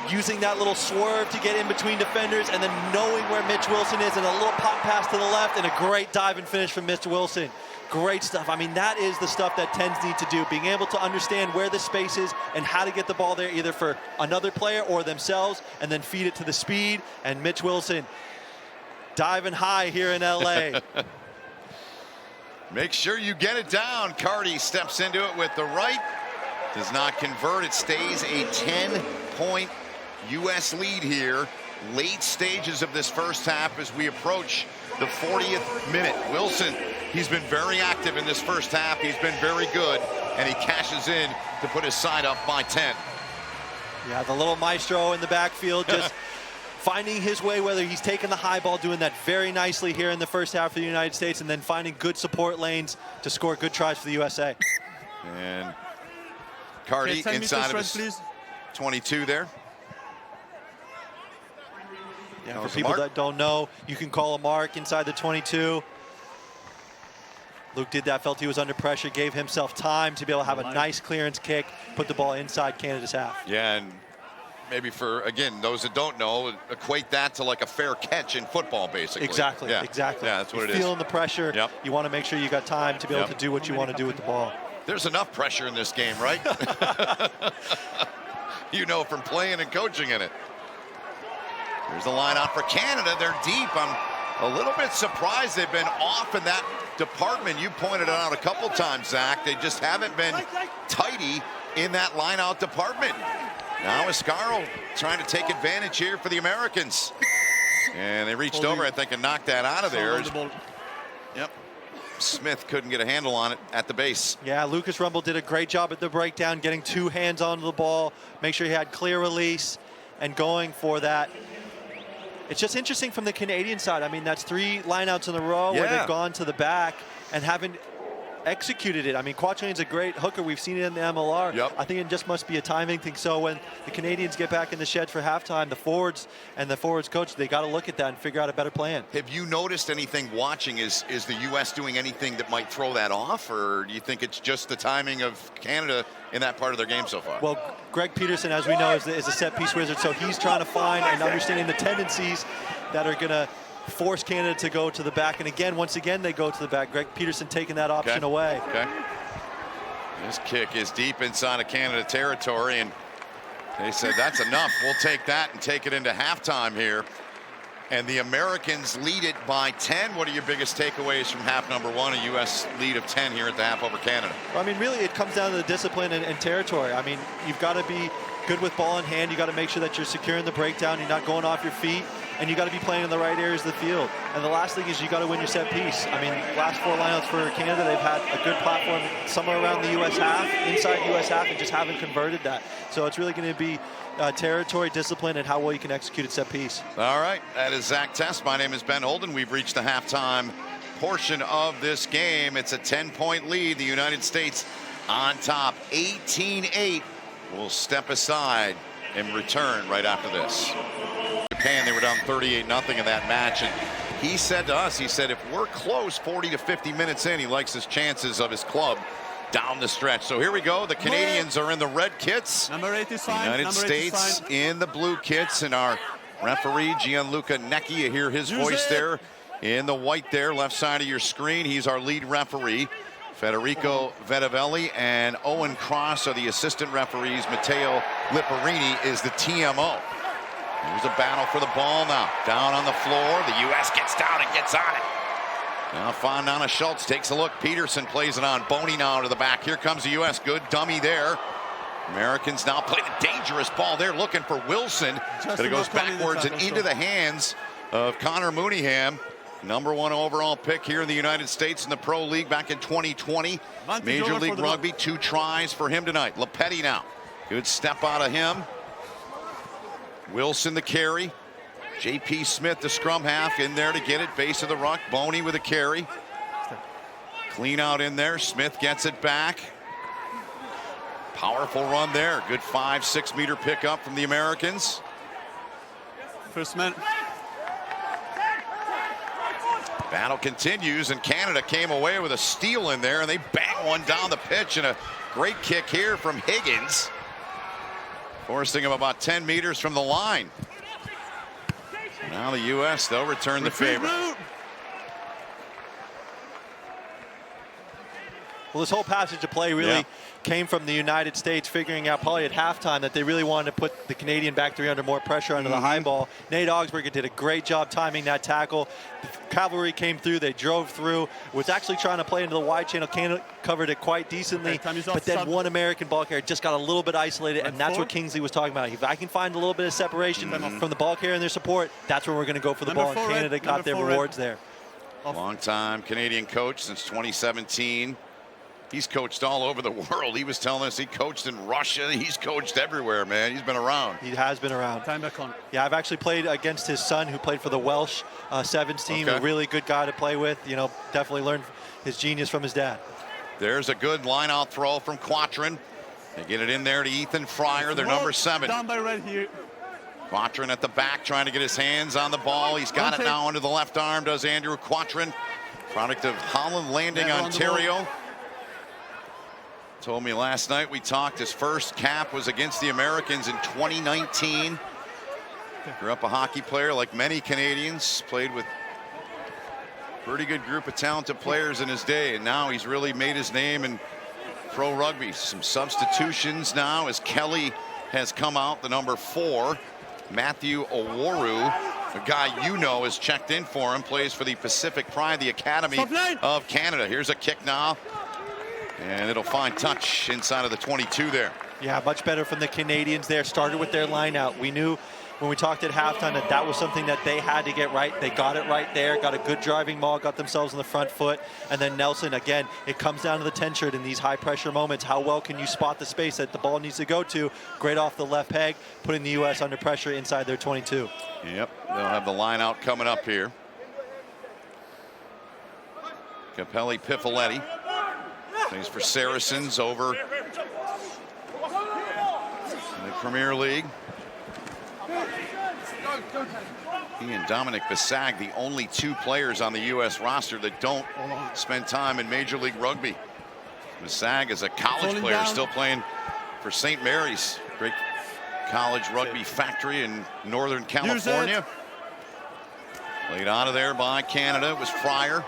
using that little swerve to get in between defenders, and then knowing where Mitch Wilson is, and a little pop pass to the left, and a great dive and finish from Mitch Wilson. Great stuff. I mean, that is the stuff that 10s need to do, being able to understand where the space is and how to get the ball there, either for another player or themselves, and then feed it to the speed. And Mitch Wilson diving high here in LA. Make sure you get it down. Cardi steps into it with the right. Does not convert. It stays a 10-point U.S. lead here. Late stages of this first half as we approach the 40th minute. Wilson, he's been very active in this first half. He's been very good, and he cashes in to put his side up by 10. Yeah, the little maestro in the backfield just finding his way, whether he's taking the high ball, doing that very nicely here in the first half for the United States, and then finding good support lanes to score good tries for the USA. And Cardi inside of his please. 22 there. Yeah, for people that don't know, you can call a mark inside the 22. Luke did that, felt he was under pressure, gave himself time to be able to have a nice clearance kick, put the ball inside Canada's half. Yeah, and maybe for, again, those that don't know, equate that to like a fair catch in football, basically. Exactly, yeah. exactly. Yeah, that's what You're it is. feeling the pressure. Yep. You want to make sure you got time to be able to do what you want to do with the ball. There's enough pressure in this game, right? You know, from playing and coaching in it. Here's the line out for Canada. They're deep. I'm a little bit surprised they've been off in that department. You pointed it out a couple times, Zach. They just haven't been tidy in that line-out department. Now Ascaro trying to take advantage here for the Americans. And they reached over, I think, and knocked that out of there. Yep. Smith couldn't get a handle on it at the base. Yeah, Lucas Rumble did a great job at the breakdown, getting 2 hands onto the ball, make sure he had clear release, and going for that. It's just interesting from the Canadian side. I mean, that's 3 lineouts in a row where they've gone to the back and haven't executed it. I mean, Quatrain's a great hooker. We've seen it in the MLR. Yep. I think it just must be a timing thing. So when the Canadians get back in the shed for halftime, the forwards and the forwards coach, they got to look at that and figure out a better plan. Have you noticed anything watching? Is the U.S. doing anything that might throw that off, or do you think it's just the timing of Canada in that part of their game so far? Well, Greg Peterson, as we know, is a set-piece wizard, so he's trying to find and understanding the tendencies that are going to force Canada to go to the back. And again, once again, they go to the back. Greg Peterson taking that option away. Okay. This kick is deep inside of Canada territory, and they said, that's enough. We'll take that and take it into halftime here. And the Americans lead it by 10. What are your biggest takeaways from half number 1, a U.S. lead of 10 here at the half over Canada? Well, I mean, really, it comes down to the discipline and territory. I mean, you've got to be good with ball in hand. You got to make sure that you're securing the breakdown. You're not going off your feet. And you got to be playing in the right areas of the field. And the last thing is you got to win your set piece. I mean, last 4 lineouts for Canada, they've had a good platform somewhere around the U.S. half, inside U.S. half, and just haven't converted that. So it's really going to be territory, discipline, and how well you can execute a set piece. All right, that is Zach Test. My name is Ben Holden. We've reached the halftime portion of this game. It's a 10-point lead. The United States on top, 18-8. We'll step aside and return right after this. Japan, they were down 38-0 in that match, and he said to us, he said, if we're close 40 to 50 minutes in, he likes his chances of his club down the stretch. So here we go. The Canadians are in the red kits. Number 8 is fine. United Number 8 is States fine. in the blue kits, and our referee Gianluca Necchi, you hear his voice there in the white there, left side of your screen. He's our lead referee. Federico Vedavelli and Owen Cross are the assistant referees. Matteo Lipperini is the TMO. Here's a battle for the ball now. Down on the floor. The U.S. gets down and gets on it. Now Fondana Schultz takes a look. Peterson plays it on. Boney now to the back. Here comes the U.S. Good dummy there. Americans now playing a dangerous ball there, looking for Wilson. But it goes backwards and into the hands of Connor Mooneyham. #1 overall pick here in the United States in the Pro League back in 2020. Major League Rugby, 2 tries for him tonight. Lepetti now. Good step out of him. Wilson the carry. J.P. Smith, the scrum half, in there to get it. Base of the ruck. Boney with a carry. Clean out in there. Smith gets it back. Powerful run there. Good 5-6 meter pickup from the Americans. First man. Battle continues, and Canada came away with a steal in there, and they bang one down the pitch, and a great kick here from Higgins, forcing him about 10 meters from the line. Now the U.S., they'll return the favor. Well, this whole passage of play really came from the United States figuring out probably at halftime that they really wanted to put the Canadian back three under more pressure under the high ball. Nate Augsburger did a great job timing that tackle. The cavalry came through. They drove through. Was actually trying to play into the wide channel. Canada covered it quite decently. But then one American ball carrier just got a little bit isolated, and that's what Kingsley was talking about. If I can find a little bit of separation from the ball carrier and their support, that's where we're going to go for the ball. And Canada got their rewards there. Long-time Canadian coach since 2017. He's coached all over the world. He was telling us he coached in Russia. He's coached everywhere, man. He's been around. He has been around. Time back on. Yeah, I've actually played against his son, who played for the Welsh Sevens team. A really good guy to play with. You know, definitely learned his genius from his dad. There's a good line-out throw from Quatrin. They get it in there to Ethan Fryer, their number 7. Down by red here. Quatrin at the back, trying to get his hands on the ball. He's got it now under the left arm, does Andrew Quatrin. Product of Holland Landing, Ontario. Told me last night we talked, his first cap was against the Americans in 2019. Grew up a hockey player like many Canadians, played with a pretty good group of talented players in his day, and now he's really made his name in pro rugby. Some substitutions now as Kelly has come out, the number 4. Matthew Oworu, a guy you know, has checked in for him, plays for the Pacific Pride, the Academy of Canada. Here's a kick now. And it'll find touch inside of the 22 there. Yeah, much better from the Canadians there. Started with their line out. We knew when we talked at halftime that that was something that they had to get right. They got it right there, got a good driving maul, got themselves on the front foot. And then Nelson, again, it comes down to the 10 shirt in these high pressure moments. How well can you spot the space that the ball needs to go to? Great off the left peg, putting the U.S. under pressure inside their 22. Yep, they'll have the line out coming up here. Capelli Pifoletti. Plays for Saracens over in the Premier League. He and Dominic Basag, the only 2 players on the U.S. roster that don't spend time in Major League Rugby. Basag is a college player, still playing for St. Mary's. Great college rugby factory in Northern California. Played out of there by Canada. It was Fryer.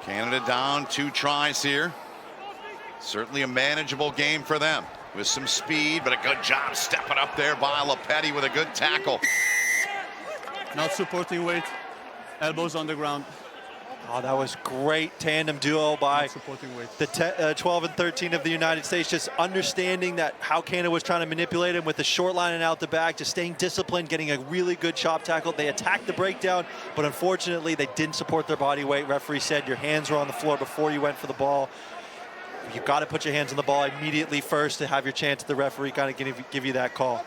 Canada down 2 tries here. Certainly a manageable game for them with some speed, but a good job stepping up there by Lepetti with a good tackle. Not supporting weight, elbows on the ground. Oh, that was great tandem duo by the 12 and 13 of the United States, just understanding that how Canada was trying to manipulate him with the short line and out the back, just staying disciplined, getting a really good chop tackle. They attacked the breakdown, but unfortunately they didn't support their body weight. Referee said your hands were on the floor before you went for the ball. You've got to put your hands on the ball immediately first to have your chance at the referee kind of give you that call.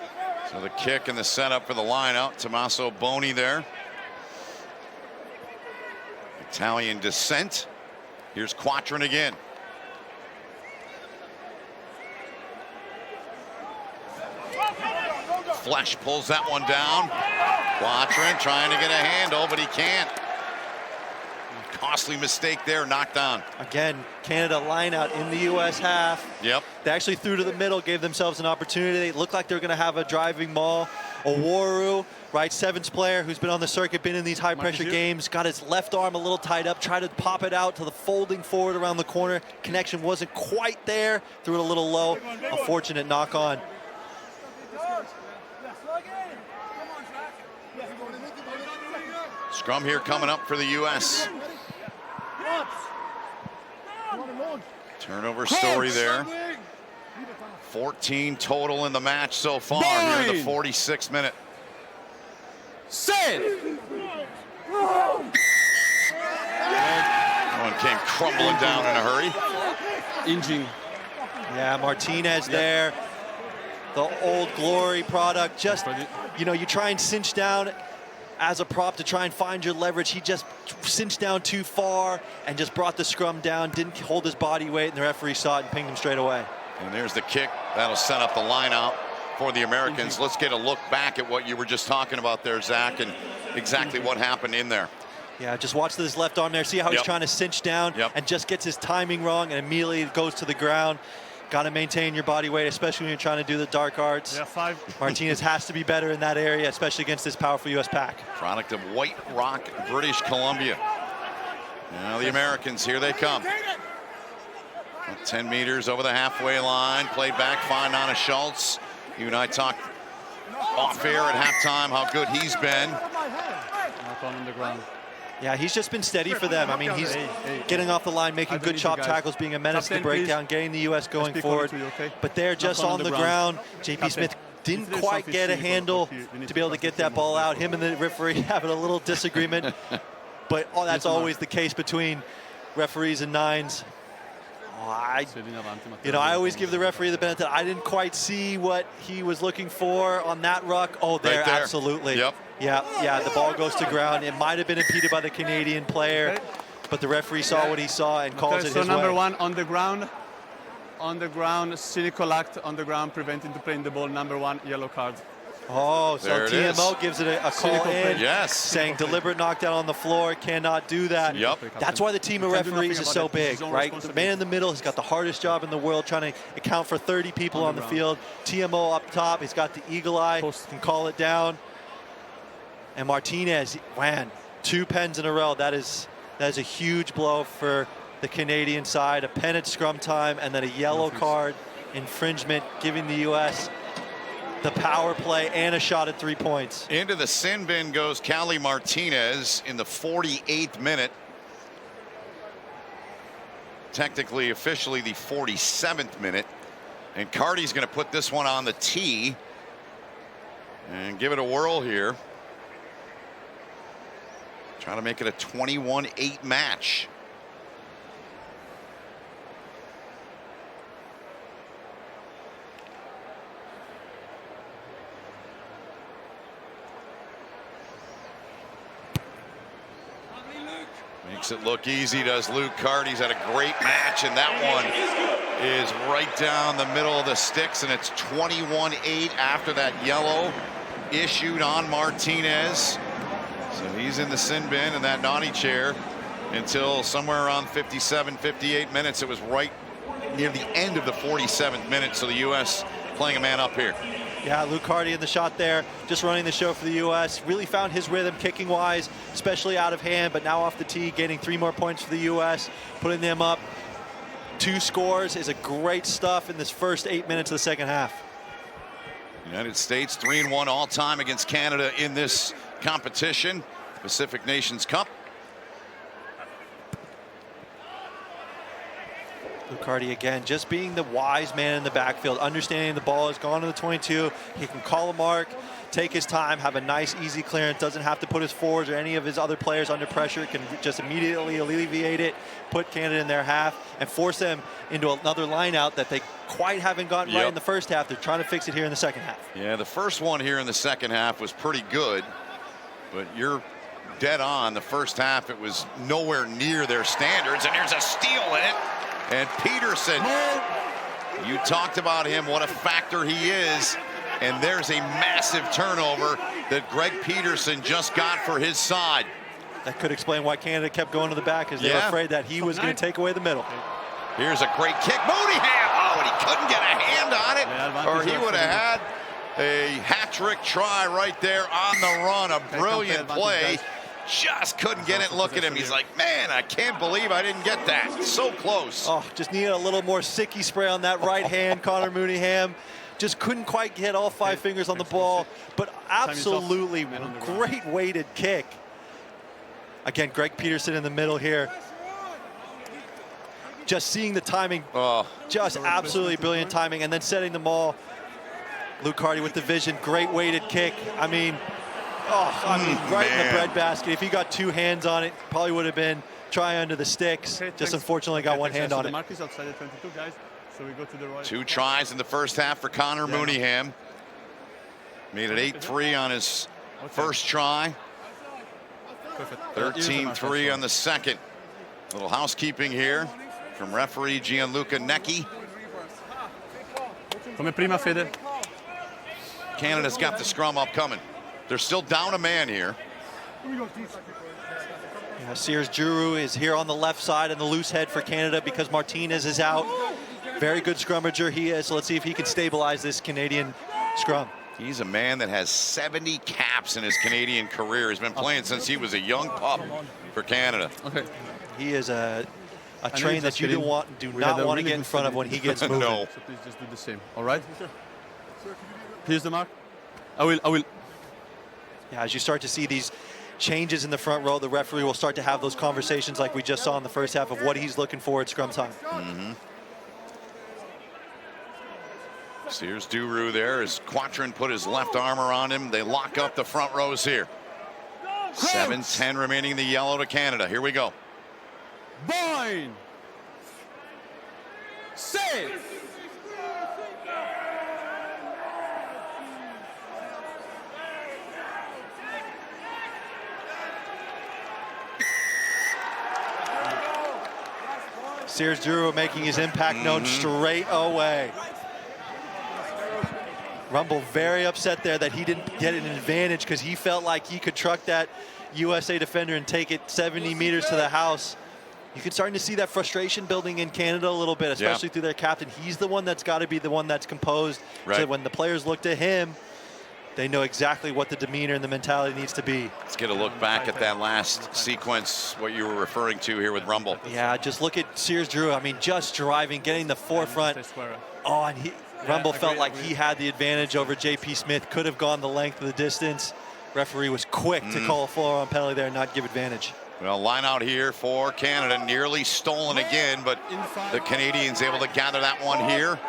So the kick and the setup for the line out. Tommaso Boney there. Italian descent. Here's Quatrin again. Flesh pulls that one down. Quatrin trying to get a handle, but he can't. costly mistake there, knocked down. Again, Canada line out in the U.S. half. Yep. They actually threw to the middle, gave themselves an opportunity. They looked like they were going to have a driving maul. Oworu, right, sevens player who's been on the circuit, been in these high-pressure games, got his left arm a little tied up, tried to pop it out to the folding forward around the corner. Connection wasn't quite there, threw it a little low. A fortunate knock on. Scrum here coming up for the U.S. Turnover story there. 14 total in the match so far here in the 46th minute. Set! One came crumbling down in a hurry. Injing. Yeah, Martinez there. The Old Glory product. Just, you know, you try and cinch down as a prop to try and find your leverage. He just cinched down too far and just brought the scrum down, didn't hold his body weight, and the referee saw it and pinged him straight away. And there's the kick. That'll set up the line out for the Americans. Let's get a look back at what you were just talking about there, Zach, and exactly what happened in there. Yeah, just watch this left arm there. See how he's trying to cinch down and just gets his timing wrong and immediately goes to the ground. Got to maintain your body weight, especially when you're trying to do the dark arts. Yeah, 5. Martinez has to be better in that area, especially against this powerful U.S. pack. Product of White Rock, British Columbia. Now the Americans, here they come. 10 meters over the halfway line, played back fine on a Schultz. You and I talked off air at halftime how good he's been. Knock on the ground. Yeah, he's just been steady for them. I mean, he's getting off the line, making good chop tackles, being a menace to the breakdown, getting the U.S. going forward. But they're just on the ground. J.P. Smith didn't quite get a handle to be able to get that ball out. Him and the referee having a little disagreement. But that's always the case between referees and nines. I always give the referee the benefit. I didn't quite see what he was looking for on that ruck. Oh, there, right there. Absolutely. Yep. Yeah, the ball goes to ground. It might have been impeded by the Canadian player, but the referee saw what he saw and calls it his way. So number 1 on the ground, cynical act on the ground, preventing to playing the ball, number 1, yellow card. Oh, so TMO gives it a call in, saying deliberate knockdown on the floor, cannot do that. Yep. That's why the team of referees is so big, right? The man in the middle has got the hardest job in the world, trying to account for 30 people on the field. TMO up top, he's got the eagle eye, can call it down. And Martinez, man, 2 pens in a row. That is a huge blow for the Canadian side. A pen at scrum time, and then a yellow card infringement, giving the U.S. the power play and a shot at 3 points. Into the sin bin goes Cali Martinez in the 48th minute. Technically, officially the 47th minute. And Carty's going to put this one on the tee and give it a whirl here. Trying to make it a 21-8 match. Makes it look easy, does Luke Carty. He's had a great match, and that one is right down the middle of the sticks, and it's 21-8 after that yellow issued on Martinez. So he's in the sin bin in that naughty chair until somewhere around 57, 58 minutes. It was right near the end of the 47th minute, so the U.S. playing a man up here. Yeah, Luke Carty in the shot there, just running the show for the U.S. Really found his rhythm kicking-wise, especially out of hand, but now off the tee, gaining 3 more points for the U.S., putting them up. 2 scores is a great stuff in this first 8 minutes of the second half. United States 3-1 all-time against Canada in this competition, Pacific Nations Cup. Luke Carty again, just being the wise man in the backfield, understanding the ball has gone to the 22. He can call a mark, take his time, have a nice, easy clearance, doesn't have to put his forwards or any of his other players under pressure, can just immediately alleviate it, put Canada in their half, and force them into another line out that they quite haven't gotten right in the first half. They're trying to fix it here in the second half. Yeah, the first one here in the second half was pretty good, but you're dead on. The first half, it was nowhere near their standards, and here's a steal in it. And Peterson, you talked about him, what a factor he is. And there's a massive turnover that Greg Peterson just got for his side. That could explain why Canada kept going to the back, because they were afraid that he was going to take away the middle. Here's a great kick. Mooneyham! Oh, and he couldn't get a hand on it, or he would have had a hat-trick try right there on the run. A brilliant play. Just couldn't get it. Look at him. He's like, man, I can't believe I didn't get that. So close. Oh, just needed a little more sicky spray on that right hand, Connor Mooneyham. Just couldn't quite get all 5 fingers on the ball, but absolutely great weighted kick. Again, Greg Peterson in the middle here. Just seeing the timing, just absolutely brilliant timing, and then setting them all. Luke Hardy with the vision, great weighted kick. I mean, right in the breadbasket. If he got 2 hands on it, probably would have been try under the sticks. Just unfortunately got 1 hand on it. Mark is outside the 22, guys. So we go to the right. 2 tries in the first half for Connor Mooneyham. Made it 8-3 on his first try. 13-3 on the second. Little housekeeping here from referee Gianluca Necchi. Come prima, Fede. Canada's got the scrum up coming. They're still down a man here. Sears Juru is here on the left side and the loose head for Canada because Martinez is out. Very good scrummager he is. So let's see if he can stabilize this Canadian scrum. He's a man that has 70 caps in his Canadian career. He's been playing since he was a young pup for Canada. Okay. He is a train that you do not want to get in front of when he gets moving. No. So please just do the same. All right. Here's the mark. I will. Yeah, as you start to see these changes in the front row, the referee will start to have those conversations like we just saw in the first half of what he's looking for at scrum time. Sears Juru there as Quatrin put his left arm around him. They lock up the front rows here. 7-10 remaining in the yellow to Canada. Here we go. Bind. Save. Sears Juru making his impact known straight away. Rumble very upset there that he didn't get an advantage because he felt like he could truck that USA defender and take it 70 meters to the house. You can start to see that frustration building in Canada a little bit, especially through their captain. He's the one that's got to be the one that's composed. So that when the players look to him, they know exactly what the demeanor and the mentality needs to be. Let's get a look back at that last sequence, what you were referring to here with Rumble. Yeah, just look at Sears Juru. I mean, just driving, getting the forefront. Oh, and Rumble felt like he had the advantage over JP Smith, could have gone the length of the distance. Referee was quick to call a floor-on penalty there and not give advantage. Well, line out here for Canada, nearly stolen again, but the Canadians able to gather that one here.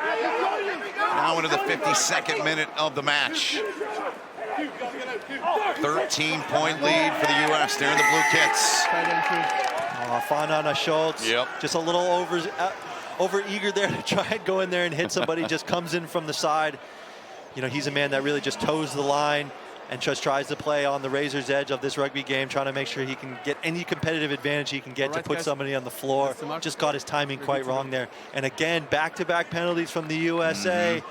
Now into the 52nd minute of the match. 13-point lead for the U.S. They're in the blue kits. Fanana Schultz, just a little over eager there to try and go in there and hit somebody. Just comes in from the side. You know, he's a man that really just toes the line and just tries to play on the razor's edge of this rugby game, trying to make sure he can get any competitive advantage he can get to put somebody on the floor. Just got his timing quite wrong there. And again, back-to-back penalties from the USA.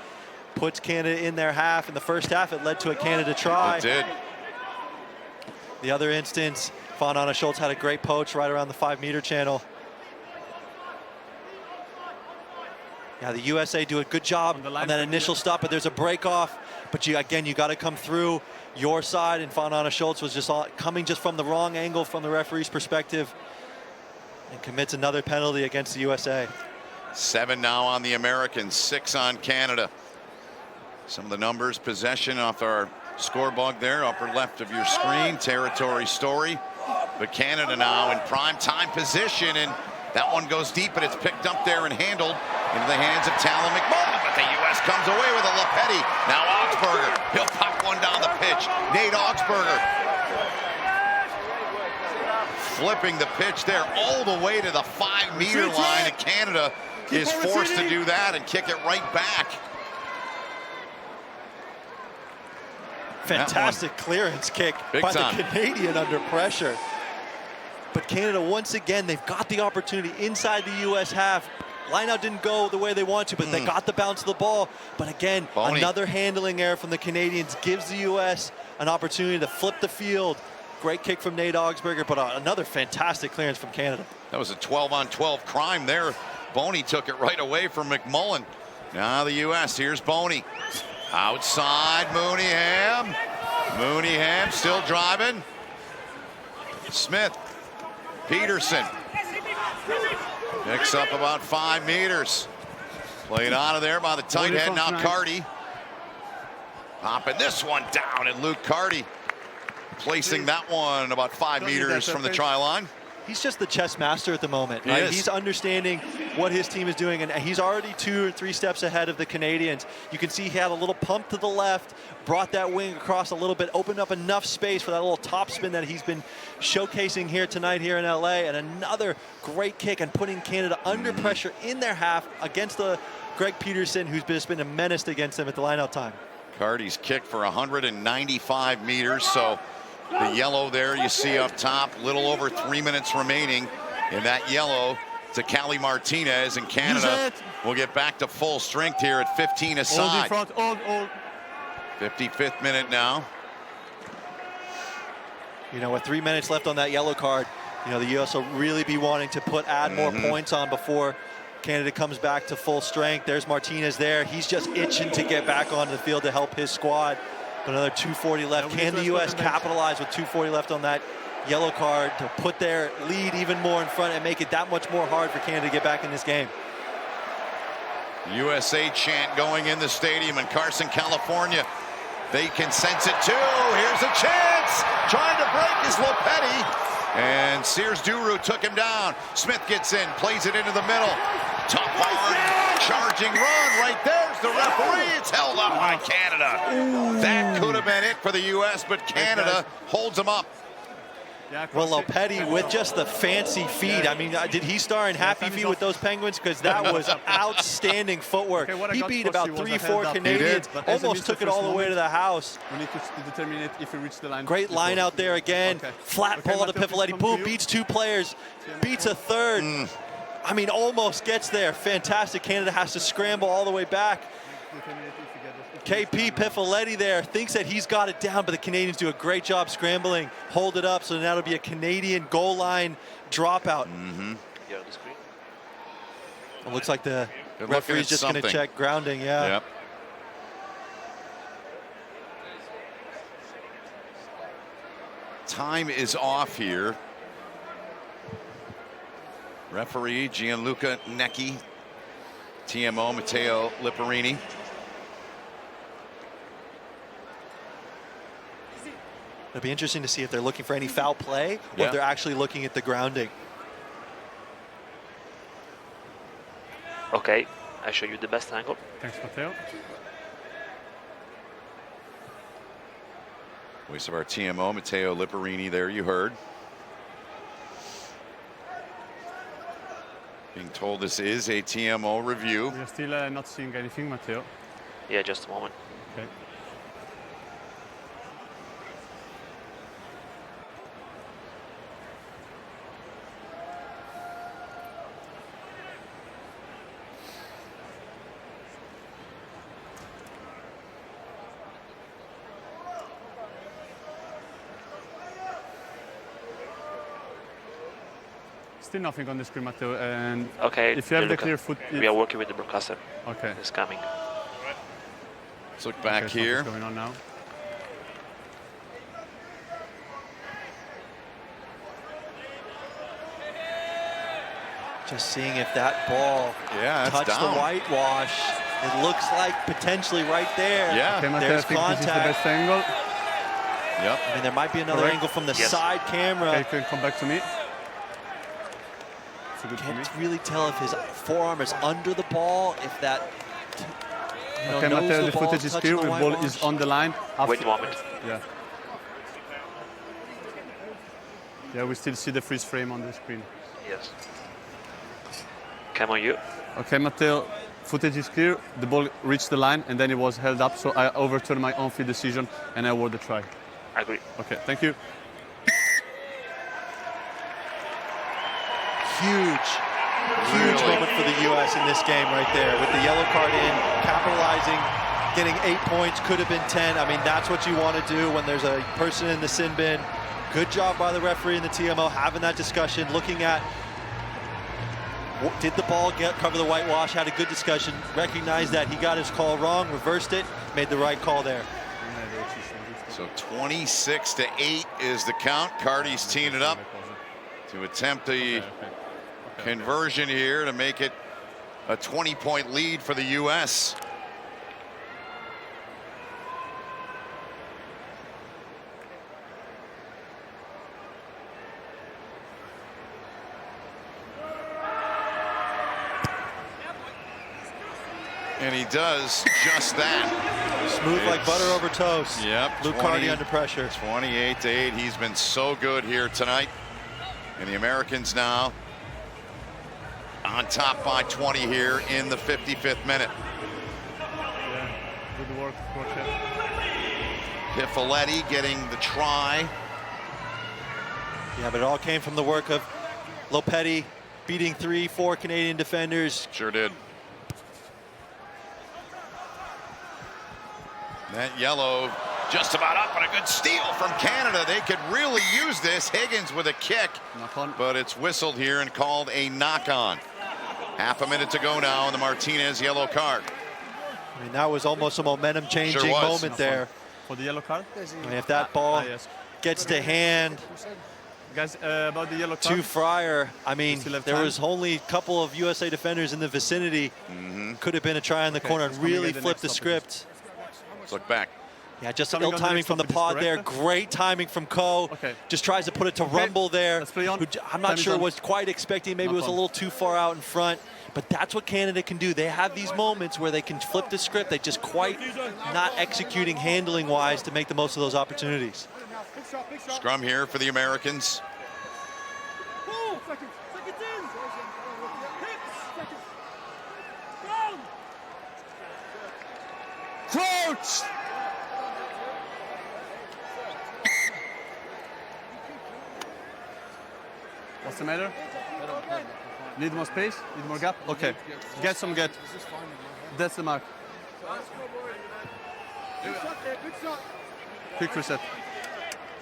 Puts Canada in their half. In the first half, it led to a Canada try. It did. The other instance, Fanana Schultz had a great poach right around the 5-meter channel. Yeah, the USA do a good job on that initial stop, but there's a break off. But you got to come through your side, and Fanana Schultz was just coming just from the wrong angle from the referee's perspective and commits another penalty against the USA. 7 now on the Americans, 6 on Canada. Some of the numbers, possession off our scoreboard there, upper left of your screen, territory story. But Canada now in prime time position, and that one goes deep, but it's picked up there and handled into the hands of Talon McMullen. But the U.S. comes away with a Lepetti. Now Augsburger, he'll pop one down the pitch. Nate Augsburger flipping the pitch there all the way to the 5-meter line, and Canada is forced to do that and kick it right back. Fantastic clearance kick by the Canadian under pressure. But Canada, once again, they've got the opportunity inside the U.S. half. Lineout didn't go the way they want to, but they got the bounce of the ball. But again, another handling error from the Canadians gives the U.S. an opportunity to flip the field Great kick from Nate Augsburger, but another fantastic clearance from Canada. That was a 12-on-12 crime there. Boney took it right away from McMullen. Now the U.S. Here's Boney. Outside Mooneyham. Mooneyham still driving. Smith. Peterson. Picks up about 5 meters. Played out of there by the tight head. Now Carty. Popping this one down, and Luke Carty placing that one about 5 meters from the try line. He's just the chess master at the moment, right? He's understanding what his team is doing, and he's already 2 or 3 steps ahead of the Canadians. You can see he had a little pump to the left, brought that wing across a little bit, opened up enough space for that little top spin that he's been showcasing here tonight here in LA, and another great kick and putting Canada under pressure in their half against the Greg Peterson, who's just been a menace against them at the lineout time. Carty's kick for 195 meters, so the yellow there you see up top, little over 3 minutes remaining in that yellow to Cali Martinez, and Canada will get back to full strength here at 15 aside. 55th minute now. You know, with 3 minutes left on that yellow card, you know, the U.S. will really be wanting to add more points on before Canada comes back to full strength. There's Martinez there. He's just itching to get back onto the field to help his squad. But another 2:40 left. Can the U.S. capitalize with 2:40 left on that yellow card to put their lead even more in front and make it that much more hard for Canada to get back in this game? USA chant going in the stadium in Carson, California. They can sense it too. Here's a chance. Trying to break is Lopetti. And Sears Duru took him down. Smith gets in, plays it into the middle. Top hard, charging run. Right there's the referee. It's held up by Canada. That could have been it for the U.S., but Canada holds them up. Well, Lopetti with just the fancy feet. I mean, did he star in Happy Feet with those Penguins? Because that was outstanding footwork. He beat about 3-4 Canadians, almost took it all the way to the house. We need to determine it if we reach the line. Great line out there again. Flat ball to Pifoletti. Boom, beats 2 players, beats a third. I mean, almost gets there. Fantastic. Canada has to scramble all the way back. KP Pifoletti there thinks that he's got it down, but the Canadians do a great job scrambling, hold it up, so now it'll be a Canadian goal line dropout. It looks like the referee's just going to check grounding, Yep. Time is off here. Referee Gianluca Necchi, TMO Matteo Lipperini. It'll be interesting to see if they're looking for any foul play or if they're actually looking at the grounding. Okay, I show you the best angle. Thanks, Matteo. Voice of our TMO, Matteo Lipperini, there you heard. Being told this is a TMO review. We are still not seeing anything, Matteo. Yeah, just a moment. Okay. Still nothing on the screen, Matteo. And okay, if you have the clear foot, we are working with the broadcaster. Okay, it's coming. Let's look back here. What's going on now? Just seeing if that ball touched down. the whitewash. It looks like potentially right there. Yeah, okay, Matteo, there's I think contact. this is the best angle. Yep. I mean, there might be another angle from the side camera. Okay, you can come back to me. Can't really tell if his forearm is under the ball, if that. Okay, Matteo, the footage is clear. The ball is on the line. Wait a moment. Yeah. Yeah, we still see the freeze frame on the screen. Yes. Come on, you. Okay, Matteo, footage is clear. The ball reached the line and then it was held up, so I overturned my on-field decision and I award the try. I agree. Okay, thank you. Huge moment for the U.S. in this game right there. With the yellow card in, capitalizing, getting 8 points, could have been 10. I mean, that's what you want to do when there's a person in the sin bin. Good job by the referee and the TMO having that discussion, looking at did the ball cover the whitewash, had a good discussion, recognized that he got his call wrong, reversed it, made the right call there. So 26-8 is the count. Cardi's teeing it up to attempt the conversion here to make it a 20-point lead for the U.S. And he does just that. Smooth like butter over toast. Yep. Luke Carty under pressure. 28-8. He's been so good here tonight. And the Americans now on top by 20 here in the 55th minute. Yeah, good work, Coach. Pifoletti getting the try. Yeah, but it all came from the work of Lopetti beating 3-4 Canadian defenders. Sure did. That yellow just about up, and a good steal from Canada. They could really use this. Higgins with a kick, but it's whistled here and called a knock-on. Half a minute to go now on the Martinez yellow card. I mean, that was almost a momentum-changing moment there. For the yellow card? I mean, if that ball gets to hand, guys, about the yellow card. to Fryer, I mean, there was only a couple of USA defenders in the vicinity. Could have been a try in the corner and really flipped the script. Let's look back. Yeah, just ill timing from the pod there. Great timing from Ko. Just tries to put it to Rumble there. Who I'm not sure was quite expecting. Maybe it was a little too far out in front. But that's what Canada can do. They have these moments where they can flip the script. They just quite not executing handling-wise to make the most of those opportunities. Scrum here for the Americans. Crouch! What's the matter? Need more space? Need more gap? Okay. Get some get. That's the mark. Quick reset.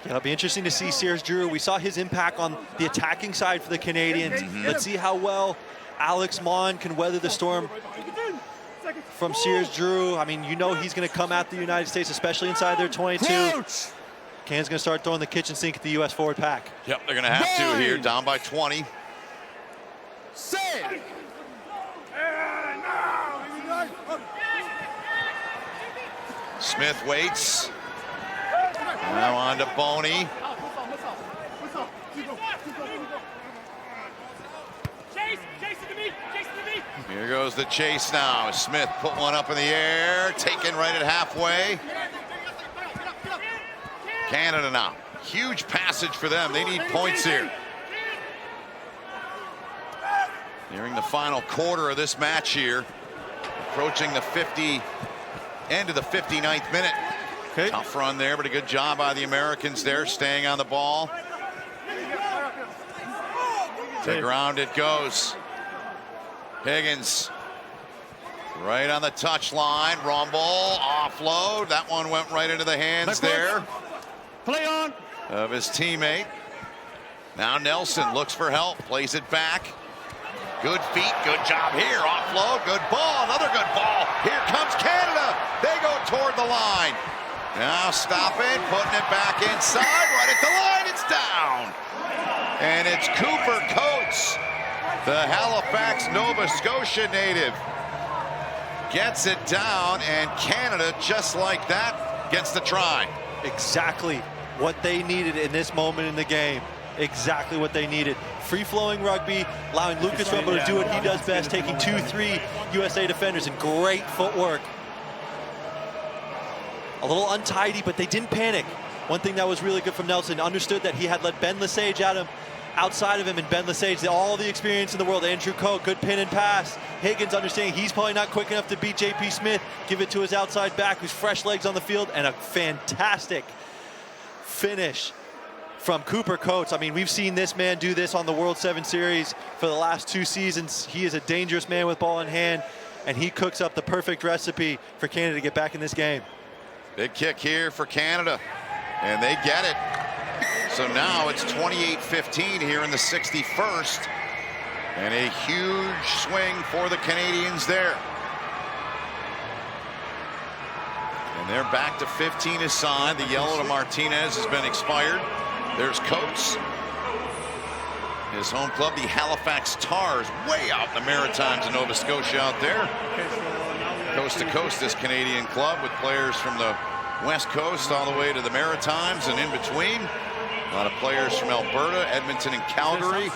Yeah, it'll be interesting to see Sears Drew. We saw his impact on the attacking side for the Canadians. Let's see how well Alex Mon can weather the storm from Sears Drew. I mean, you know he's going to come at the United States, especially inside their 22. Canada's going to start throwing the kitchen sink at the U.S. forward pack. Yep, they're going to have to here, down by 20. Save! Smith waits. Now on to Boney. Here goes the chase now. Smith put one up in the air, taken right at halfway. Canada now. Huge passage for them. They need points here. Nearing the final quarter of this match here. Approaching the end of the 59th minute. Tough run there, but a good job by the Americans there, staying on the ball. To ground it goes. Higgins right on the touchline. Rumble, offload. That one went right into the hands there. Play on. Of his teammate. Now Nelson looks for help, plays it back. Good feet, good job here. Offload, good ball, another good ball. Here comes Canada. They go toward the line. Now stopping, putting it back inside, right at the line, it's down. And it's Cooper Coates, the Halifax, Nova Scotia native. Gets it down, and Canada, just like that, gets the try. Exactly what they needed in this moment in the game. Exactly what they needed. Free-flowing rugby, allowing Lucas Rumble to do what he does best, taking 2-3 USA defenders, and great footwork. A little untidy, but they didn't panic. One thing that was really good from Nelson, understood that he had let Ben Lesage outside of him, and Ben Lesage, all the experience in the world. Andrew Coe, good pin and pass. Higgins understanding he's probably not quick enough to beat JP Smith. Give it to his outside back, who's fresh legs on the field, and a fantastic finish from Cooper Coates. I mean, we've seen this man do this on the World 7 Series for the last 2 seasons. He is a dangerous man with ball in hand, and he cooks up the perfect recipe for Canada to get back in this game. Big kick here for Canada, and they get it. So now it's 28-15 here in the 61st. And a huge swing for the Canadians there. And they're back to 15 aside. The yellow to Martinez has been expired. There's Coates. His home club, the Halifax Tars, way out in the Maritimes in Nova Scotia out there. Coast to coast, this Canadian club with players from the West Coast all the way to the Maritimes and in between. A lot of players from Alberta, Edmonton, and Calgary.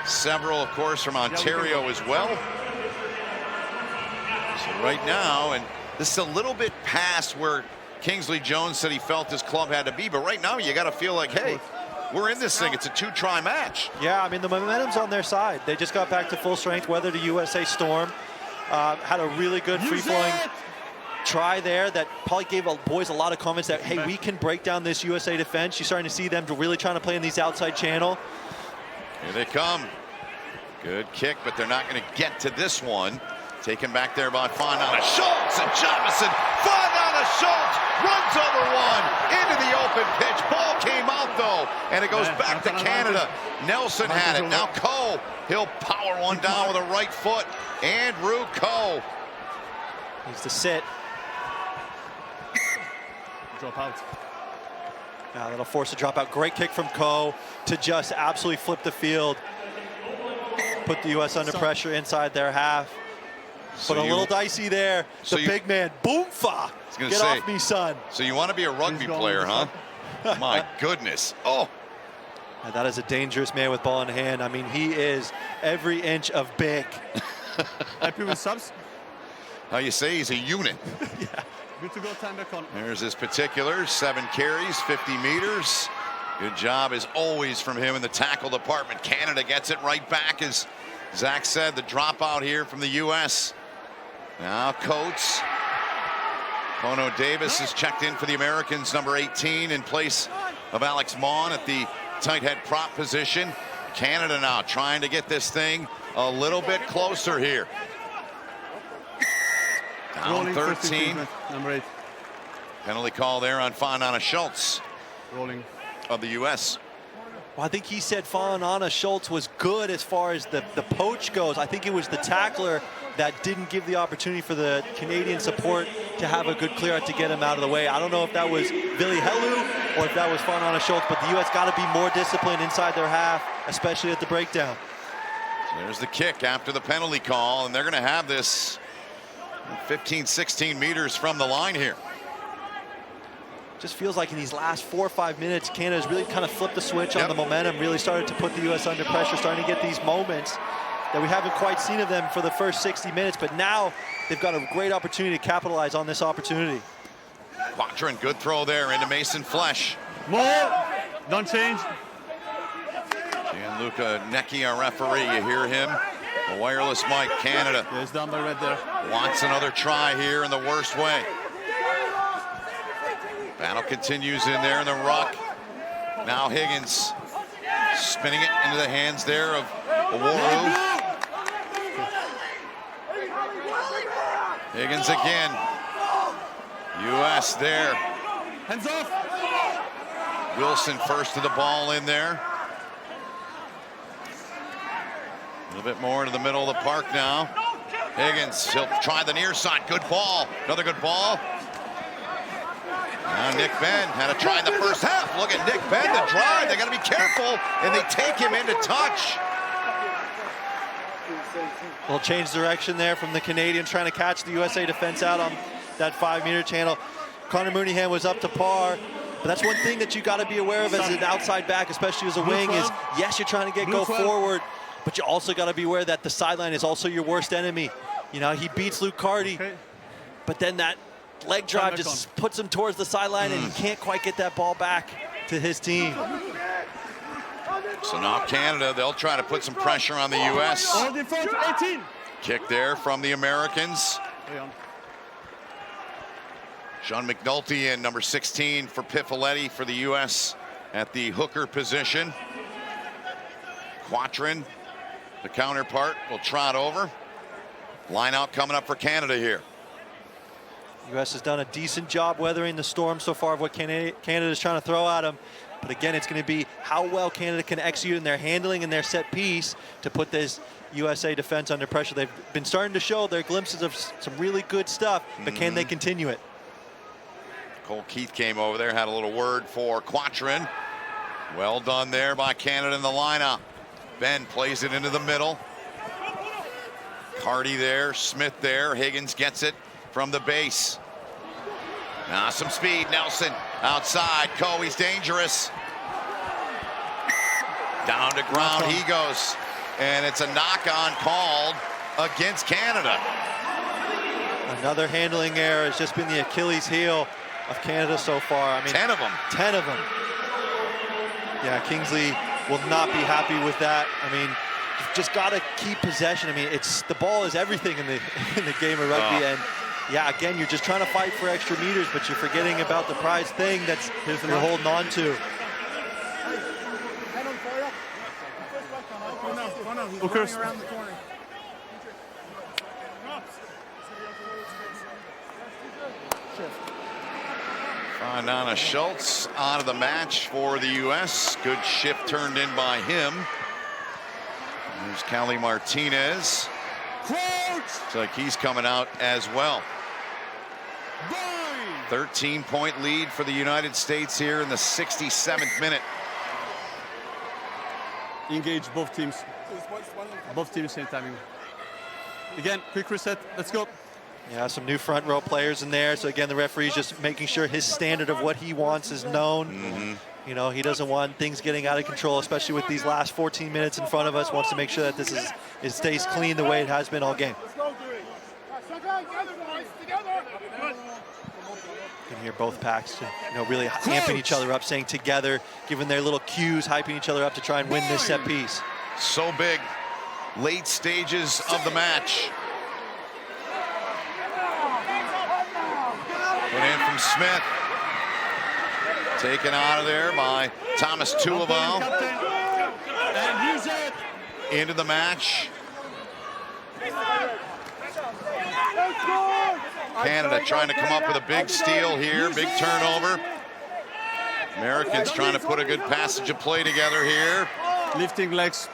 Several, of course, from Ontario as well. So right now, and this is a little bit past where Kingsley Jones said he felt his club had to be, but right now you got to feel like, hey, we're in this thing. It's a two-try match. Yeah, I mean, the momentum's on their side. They just got back to full strength, weathered the USA storm. Had a really good free-flowing try there that probably gave boys a lot of confidence that, hey, we can break down this USA defense. You're starting to see them really trying to play in these outside channel. Here they come. Good kick, but they're not going to get to this one. Taken back there by Fonana Schultz, and Jamison. Fonana Schultz runs over one into the open pitch. Ball came out though, and it goes back to Canada. Nelson had it. Now Coe, he'll power one down with a right foot. Andrew Coe. Needs to sit. Drop out. Now that'll force a dropout. Great kick from Coe to just absolutely flip the field. Put the U.S. under pressure inside their half. So But a little dicey there. The big man, boom-fa. Get off me, son. So you want to be a rugby player, huh? My goodness. Oh. And that is a dangerous man with ball in hand. I mean, he is every inch of big. Happy with subs? How you say he's a unit. Yeah. Good to go, time back on. There's his particulars, 7 carries, 50 meters. Good job as always from him in the tackle department. Canada gets it right back, as Zach said, the dropout here from the U.S. Now Coates. Kono Davis is checked in for the Americans, number 18, in place of Alex Mon at the tight head prop position. Canada now trying to get this thing a little bit closer here. Down 13. Number 8. Penalty call there on Fonana Schultz Rolling. of the U.S. Well, I think he said Fonana Schultz was good as far as the poach goes. I think it was the tackler that didn't give the opportunity for the Canadian support to have a good clear out to get him out of the way. I don't know if that was Billy Helu or if that was Fonana Schultz, but the U.S. got to be more disciplined inside their half, especially at the breakdown. So there's the kick after the penalty call, and they're going to have this 15, 16 meters from the line here. Just feels like in these last 4 or 5 minutes, Canada's really kind of flipped the switch on the momentum, really started to put the U.S. under pressure, starting to get these moments that we haven't quite seen of them for the first 60 minutes, but now they've got a great opportunity to capitalize on this opportunity. Quatrin, good throw there into Mason Flesh. More! Don't change. Gianluca Necchi, our referee, you hear him. A wireless mic, Canada. Yeah, it's down by red there. Wants another try here in the worst way. Battle continues in there in the ruck. Now Higgins spinning it into the hands there of Oworu. Higgins again. U.S. there. Hands off. Wilson first to the ball in there. A little bit more into the middle of the park now. Higgins, he'll try the near side. Good ball. Another good ball. Now Nick Benn had a try in the first half. Look at Nick Benn, the drive. They got to be careful, and they take him into touch. Little change direction there from the Canadian trying to catch the USA defense out on that 5-meter channel. Connor Mooneyham was up to par, but that's one thing that you got to be aware of as an outside back, especially as a wing, is yes, you're trying to go forward, but you also got to be aware that the sideline is also your worst enemy. You know, he beats Luke Carty, but then that leg drive just puts him towards the sideline, and he can't quite get that ball back to his team. So now Canada, they'll try to put some pressure on the U.S. 18. Kick there from the Americans. Sean McNulty and number 16 for Piffaletti for the U.S. at the hooker position. Quatrin, the counterpart, will trot over. Line out coming up for Canada here. U.S. has done a decent job weathering the storm so far of what Canada is trying to throw at them. But again, it's going to be how well Canada can execute in their handling and their set piece to put this USA defense under pressure. They've been starting to show their glimpses of some really good stuff, but can they continue it? Cole Keith came over there, had a little word for Quatrin. Well done there by Canada in the lineup. Ben plays it into the middle. Carty there, Smith there. Higgins gets it from the base. Now some speed. Nelson outside. He's dangerous. Down to ground he goes. And it's a knock-on called against Canada. Another handling error has just been the Achilles heel of Canada so far. I mean, 10 of them. 10 of them. Yeah, Kingsley will not be happy with that. I mean, you've just got to keep possession. I mean, the ball is everything in the game of rugby. And yeah, again, you're just trying to fight for extra meters, but you're forgetting about the prize thing that's you're holding on to. Nana Schultz out of the match for the U.S. Good shift turned in by him. There's Cali Martinez. Looks like he's coming out as well. 13-point lead for the United States here in the 67th minute. Engage both teams. Both teams same timing. Again, quick reset. Let's go. Yeah, some new front row players in there. So again, the referee's just making sure his standard of what he wants is known. You know, he doesn't want things getting out of control, especially with these last 14 minutes in front of us. Wants to make sure that it stays clean the way it has been all game. You can hear both packs, really amping each other up, saying together, giving their little cues, hyping each other up to try and win this set piece. So big. Late stages of the match. Put in from Smith. Taken out of there by Thomas Tuivasa. Into the match. Canada trying to come up with a big steal here. Big turnover. Americans trying to put a good passage of play together here. Lifting legs.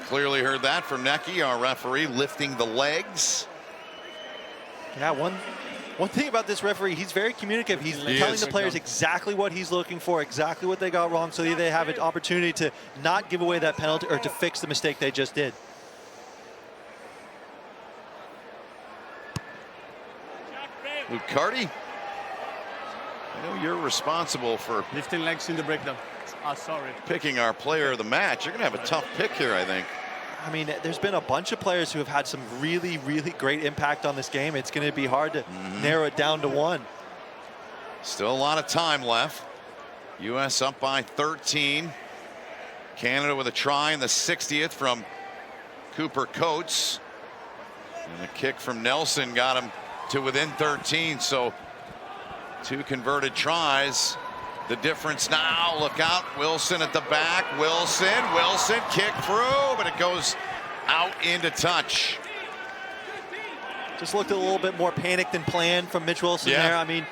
Clearly heard that from Necki, our referee, lifting the legs. Yeah, one thing about this referee, he's very communicative. He's telling the players exactly what he's looking for, exactly what they got wrong, so they have an opportunity to not give away that penalty or to fix the mistake they just did. Luke Carty, I know you're responsible for lifting legs in the breakdown. Sorry. Picking our player of the match. You're going to have a tough pick here, I think. I mean, there's been a bunch of players who have had some really, really great impact on this game. It's going to be hard to narrow it down to one. Still a lot of time left. U.S. up by 13. Canada with a try in the 60th from Cooper Coates. And a kick from Nelson got him to within 13. So 2 converted tries. The difference now, look out, Wilson at the back, Wilson kick through, but it goes out into touch. Just looked a little bit more panicked than planned from Mitch Wilson there. I mean,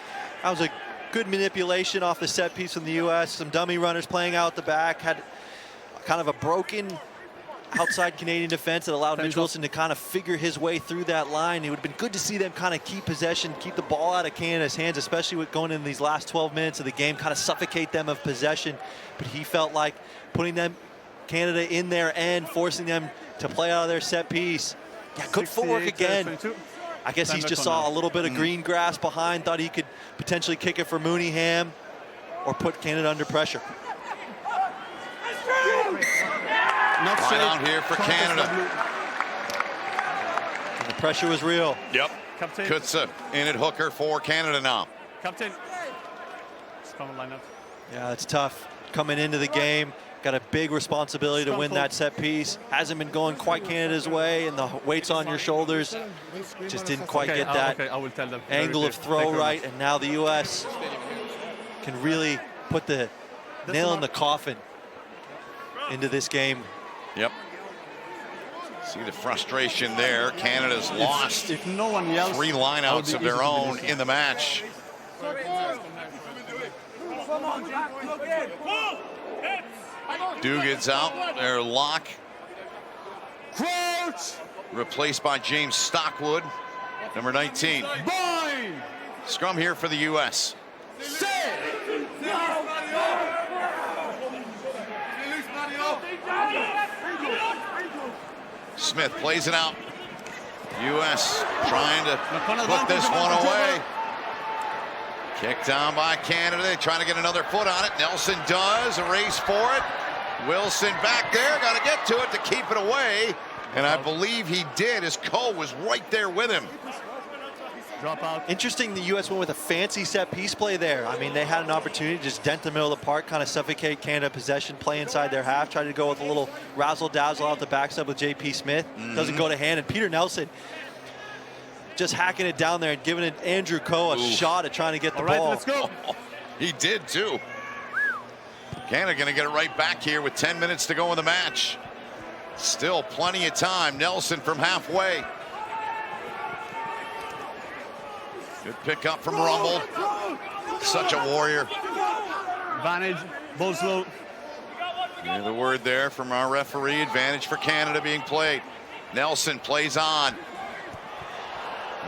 that was a good manipulation off the set piece from the U.S. Some dummy runners playing out the back, had kind of a broken outside Canadian defense that allowed Mitch Wilson to kind of figure his way through that line. It would have been good to see them kind of keep possession, keep the ball out of Canada's hands, especially with going in these last 12 minutes of the game, kind of suffocate them of possession. But he felt like putting Canada in their end, forcing them to play out of their set piece. Yeah, good footwork again. I guess he just saw a little bit of green grass behind, thought he could potentially kick it for Mooneyham or put Canada under pressure. Line out here for Canada. And the pressure was real. Yep. Kutsa in at hooker for Canada now. Captain. Line up. Yeah, it's tough. Coming into the game, got a big responsibility to win that set piece. Hasn't been going quite Canada's way, and the weight's on your shoulders. Just didn't quite get that I will tell them. angle of throw right, and now the U.S. can really put the nail in the coffin into this game. Yep. See the frustration there. Canada's lost if no one yells, 3 lineouts of their own in the match. Dugan's out. Their lock. Crouch. Replaced by James Stockwood, number 19. Bind. Scrum here for the U.S. Smith plays it out. U.S. trying to put this one away. Kicked down by Canada. They trying to get another foot on it. Nelson does. A race for it. Wilson back there. Got to get to it to keep it away. And I believe he did, as Cole was right there with him. Drop out. Interesting, the U.S. went with a fancy set piece play there. I mean, they had an opportunity to just dent the middle of the park, kind of suffocate Canada possession, play inside their half, tried to go with a little razzle-dazzle out the backside with J.P. Smith. Doesn't go to hand, and Peter Nelson just hacking it down there and giving it Andrew Coe a shot at trying to get the ball. Let's go. He did, too. Canada going to get it right back here with 10 minutes to go in the match. Still plenty of time. Nelson from halfway. Good pick up from Rumble. Such a warrior. Advantage. Ball slow. Hear the word there from our referee. Advantage for Canada being played. Nelson plays on.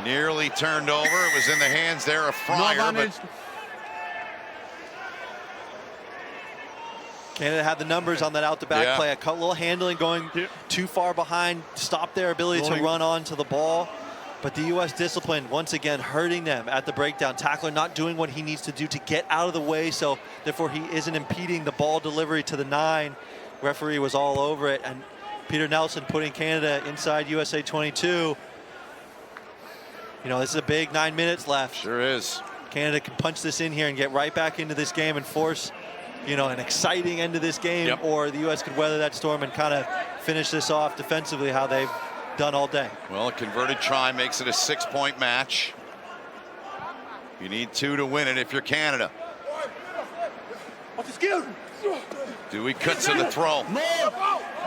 Nearly turned over. It was in the hands there of Fryer. No but Canada had the numbers on that out-the-back play. A little handling going too far behind, stopped their ability to run onto the ball. But the U.S. discipline, once again, hurting them at the breakdown. Tackler not doing what he needs to do to get out of the way, so therefore he isn't impeding the ball delivery to the 9. Referee was all over it, and Peter Nelson putting Canada inside USA 22. You know, this is a big 9 minutes left. Sure is. Canada can punch this in here and get right back into this game and force, you know, an exciting end to this game, or the U.S. could weather that storm and kind of finish this off defensively how they've done all day. Well, a converted try makes it a 6-point match. You need 2 to win it if you're Canada. Dewey cuts to the throw.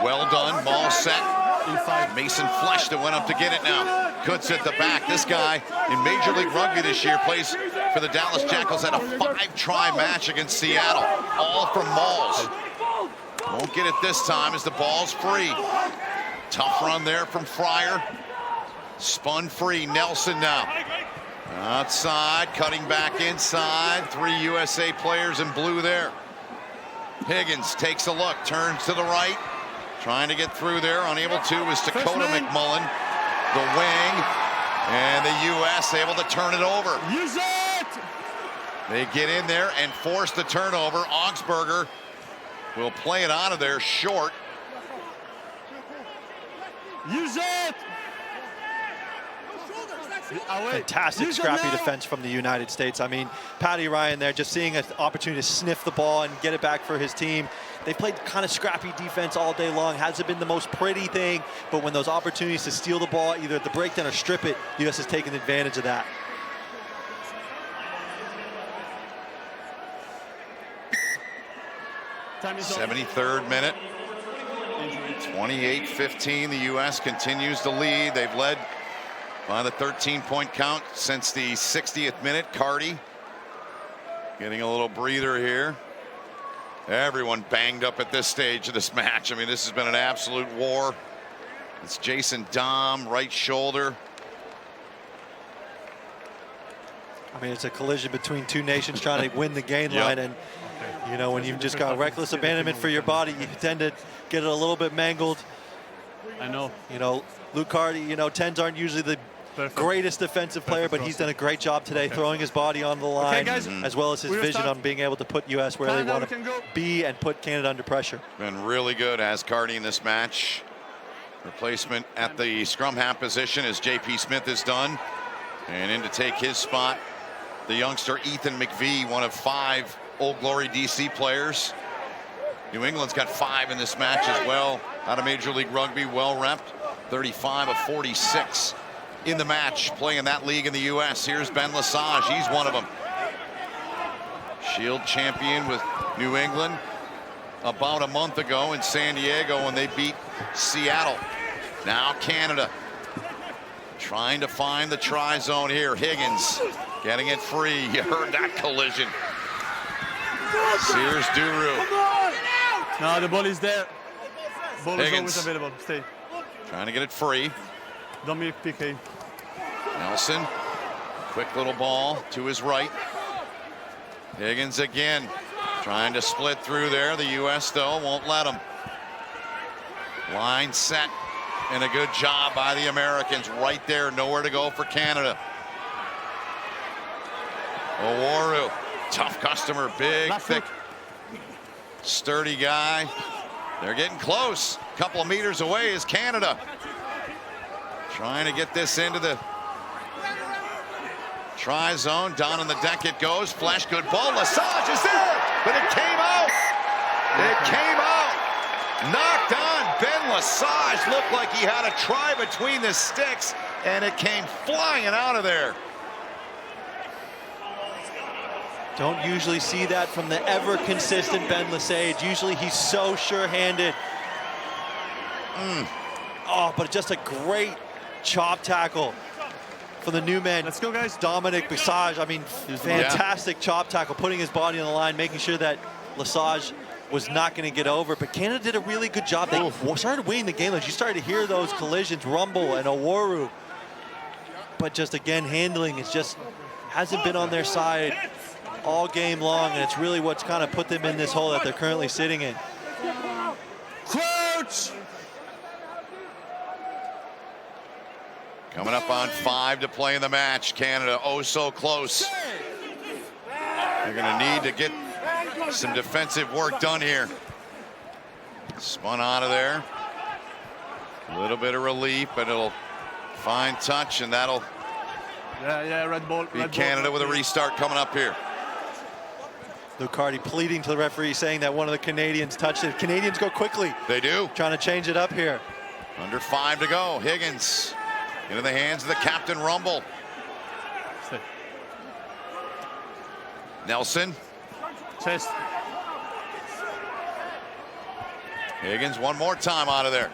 Well done. Ball set. Mason Flesh that went up to get it now. Kutz at the back. This guy in Major League Rugby this year plays for the Dallas Jackals. Had a 5-try match against Seattle. All from Mauls. Won't get it this time as the ball's free. Tough run there from Fryer. Spun free. Nelson now. Outside, cutting back inside. 3 USA players in blue there. Higgins takes a look, turns to the right. Trying to get through there, unable to is Dakota McMullen, the wing, and the U.S. able to turn it over. Use it! They get in there and force the turnover. Augsburger will play it out of there short. Use it! Fantastic scrappy defense from the United States. I mean, Paddy Ryan there just seeing an opportunity to sniff the ball and get it back for his team. They've played kind of scrappy defense all day long. Hasn't been the most pretty thing, but when those opportunities to steal the ball, either at the breakdown or strip it, the U.S. has taken advantage of that. Time is up. 73rd minute. 28-15. The U.S. continues to lead. They've led by the 13-point count since the 60th minute. Carty getting a little breather here. Everyone banged up at this stage of this match. I mean, this has been an absolute war. It's Jason Dahm, right shoulder. I mean, it's a collision between 2 nations trying to win the gain line, and you know, when you've just got reckless abandonment for your body, you tend to get it a little bit mangled. I know. You know, Luke Carty, you know, 10s aren't usually the greatest defensive player, but he's done a great job today throwing his body on the line, as well as his vision on being able to put U.S. where they want to be and put Canada under pressure. Been really good as Carty in this match. Replacement at the scrum half position as J.P. Smith is done. And in to take his spot, the youngster Ethan McVie, one of 5 Old Glory DC players. New England's got 5 in this match as well. Out of Major League Rugby, well repped. 35 of 46 in the match, playing that league in the U.S. Here's Ben Lesage. He's one of them. Shield champion with New England about a month ago in San Diego when they beat Seattle. Now Canada trying to find the try zone here. Higgins getting it free. You heard that collision. Sears Duru No, the ball is there. Ball is Higgins. always available. Stay. trying to get it free. Don't be PK. Nelson, quick little ball to his right. Higgins again, trying to split through there. The U.S. though won't let him. Line set, and a good job by the Americans right there. Nowhere to go for Canada. Oworu, tough customer, big, Left thick, foot. sturdy guy. They're getting close. A couple of meters away is Canada. Trying to get this into the try zone. Down on the deck it goes. Flash, good ball. Lesage is there, but it came out. It came out. Knocked on. Ben Lesage looked like he had a try between the sticks, and it came flying out of there. Don't usually see that from the ever consistent Ben Lesage. Usually he's so sure-handed. Oh, but just a great chop tackle for the new man. Let's go, guys. Dominic Lesage. I mean, fantastic chop tackle, putting his body on the line, making sure that Lesage was not going to get over. But Canada did a really good job. They started winning the game. You started to hear those collisions, Rumble and Oworu. But just again, handling is just hasn't been on their side all game long, and it's really what's kind of put them in this hole that they're currently sitting in. Crouch! Coming up on 5 to play in the match. Canada oh so close. They're going to need to get some defensive work done here. Spun out of there. A little bit of relief, but it'll find touch, and that'll Yeah, red ball. be Canada with a restart coming up here. Lucardi pleading to the referee, saying that one of the Canadians touched it. Canadians go quickly. They do. Trying to change it up here. Under 5 to go. Higgins into the hands of the captain, Rumble. Stay. Nelson. Chest. Higgins one more time out of there.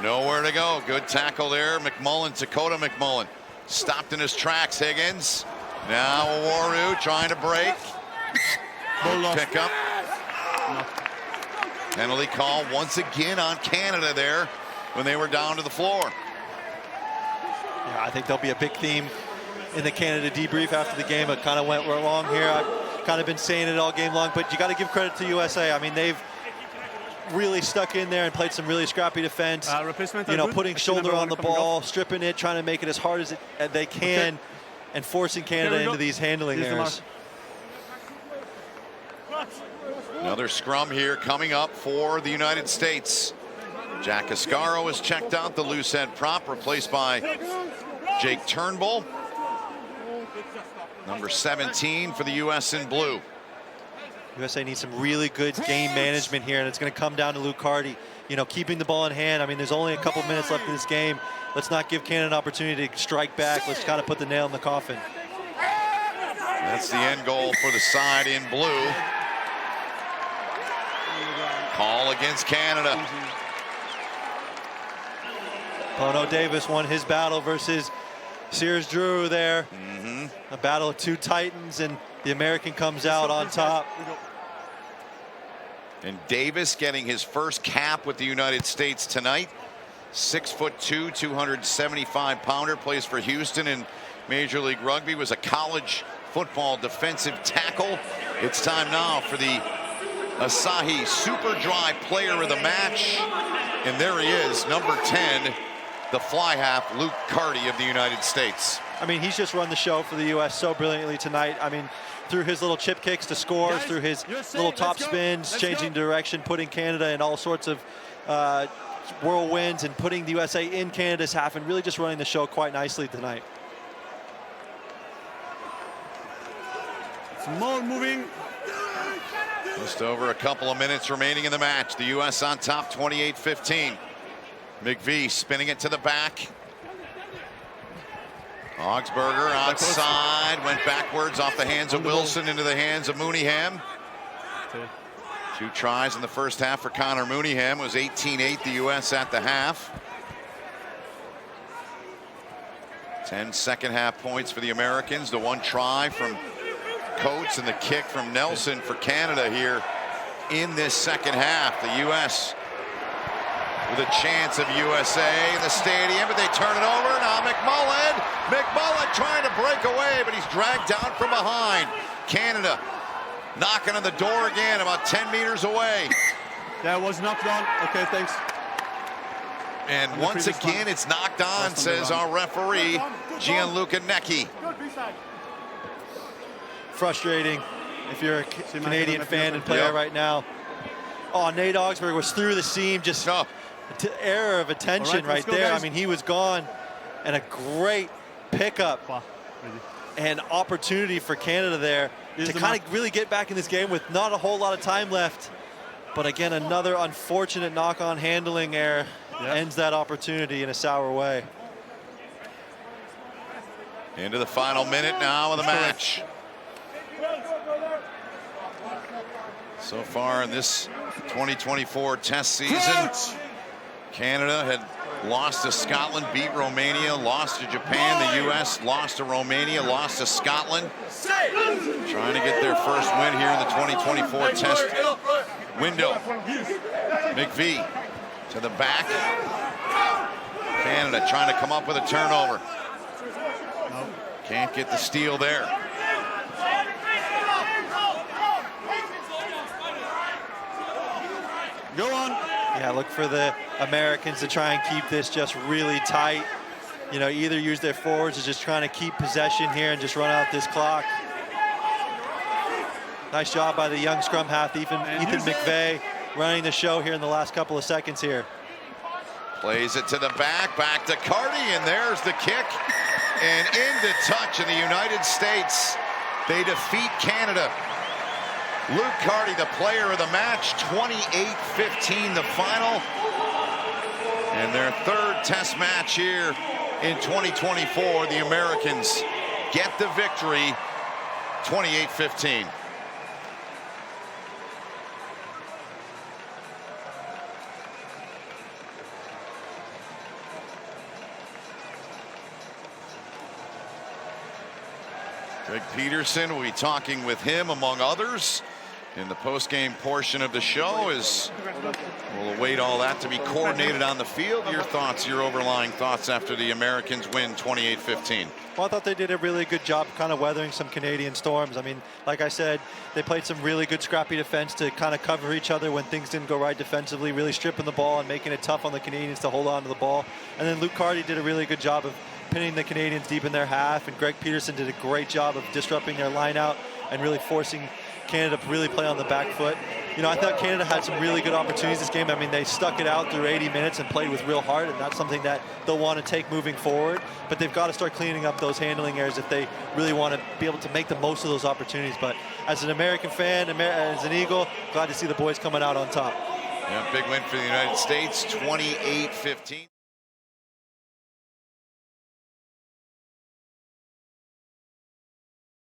Nowhere to go. Good tackle there. McMullen, Dakota McMullen. Stopped in his tracks, Higgins. Now Oworu trying to break. Ball lost. Pick up. No. Penalty call once again on Canada there when they were down to the floor. Yeah, I think there'll be a big theme in the Canada debrief after the game. It kind of went wrong here. I've kind of been saying it all game long, but you got to give credit to USA. I mean, they've really stuck in there and played some really scrappy defense. Replacement. You know, good. putting Actually, shoulder number on the one coming ball, off. stripping it, trying to make it as hard as they can, and forcing Canada into these handling Here's the errors. Another scrum here coming up for the United States. Jack Ascaro is checked out, the loose head prop, replaced by Jake Turnbull. Number 17 for the U.S. in blue. USA needs some really good game management here, and it's going to come down to Lucardi. You know, keeping the ball in hand. I mean, there's only a couple minutes left in this game. Let's not give Canada an opportunity to strike back. Let's kind of put the nail in the coffin. That's the end goal for the side in blue. Call against Canada. Pono Davis won his battle versus Sears Drew there. A battle of two titans, and the American comes out on top. And Davis getting his first cap with the United States tonight. 6'2", 275-pounder, plays for Houston in Major League Rugby, was a college football defensive tackle. It's time now for the Asahi Super Dry Player of the Match. And there he is, number 10, the fly half, Lucardi of the United States. I mean, he's just run the show for the U.S. so brilliantly tonight. I mean, through his little chip kicks to scores, through his little top spins, changing direction, putting Canada in all sorts of whirlwinds, and putting the USA in Canada's half, and really just running the show quite nicely tonight. More moving. Just over a couple of minutes remaining in the match. The U.S. on top, 28-15. McVie spinning it to the back. Augsburger outside, went backwards off the hands of Wilson into the hands of Mooneyham. 2 tries in the first half for Connor Mooneyham. It was 18-8 the U.S. at the half. 10 second half points for the Americans. The 1 try from Coates and the kick from Nelson for Canada here in this second half. The U.S. with a chance of USA in the stadium, but they turn it over. Now McMullen trying to break away, but he's dragged down from behind. Canada knocking on the door again, about 10 meters away. That was knocked on. Okay, thanks. And once again, it's knocked on, says our referee, Gianluca Necchi. Frustrating if you're a Canadian fan and player right now. Oh, Nate Augsburg was through the seam, just error of attention right there. I mean, he was gone, and a great pickup and opportunity for Canada there to kind of really get back in this game with not a whole lot of time left. But again, another unfortunate knock-on handling error ends that opportunity in a sour way. Into the final minute now of the match. So far in this 2024 test season, Canada had lost to Scotland, beat Romania, lost to Japan. The U.S. lost to Romania, lost to Scotland. Trying to get their first win here in the 2024 test window. McVie to the back. Canada trying to come up with a turnover. Can't get the steal there. Go on. Yeah, look for the Americans to try and keep this just really tight. You know, either use their forwards or just trying to keep possession here and just run out this clock. Nice job by the young scrum half, Ethan McVeigh, running the show here in the last couple of seconds here. Plays it to the back to Carty, and there's the kick. And into touch in the United States. They defeat Canada. Luke Carty, the player of the match, 28-15 the final. And their third test match here in 2024. The Americans get the victory, 28-15. Greg Peterson will be talking with him, among others, in the post-game portion of the show, as we'll await all that to be coordinated on the field. Your thoughts, your overlying thoughts after the Americans win 28-15? Well, I thought they did a really good job kind of weathering some Canadian storms. I mean, like I said, they played some really good scrappy defense to kind of cover each other when things didn't go right defensively, really stripping the ball and making it tough on the Canadians to hold on to the ball. And then Luke Carty did a really good job of pinning the Canadians deep in their half, and Greg Peterson did a great job of disrupting their line out and really forcing Canada to really play on the back foot. You know, I thought Canada had some really good opportunities this game. I mean, they stuck it out through 80 minutes and played with real heart, and that's something that they'll want to take moving forward. But they've got to start cleaning up those handling errors if they really want to be able to make the most of those opportunities. But as an American fan, as an Eagle, glad to see the boys coming out on top. Yeah, big win for the United States, 28-15.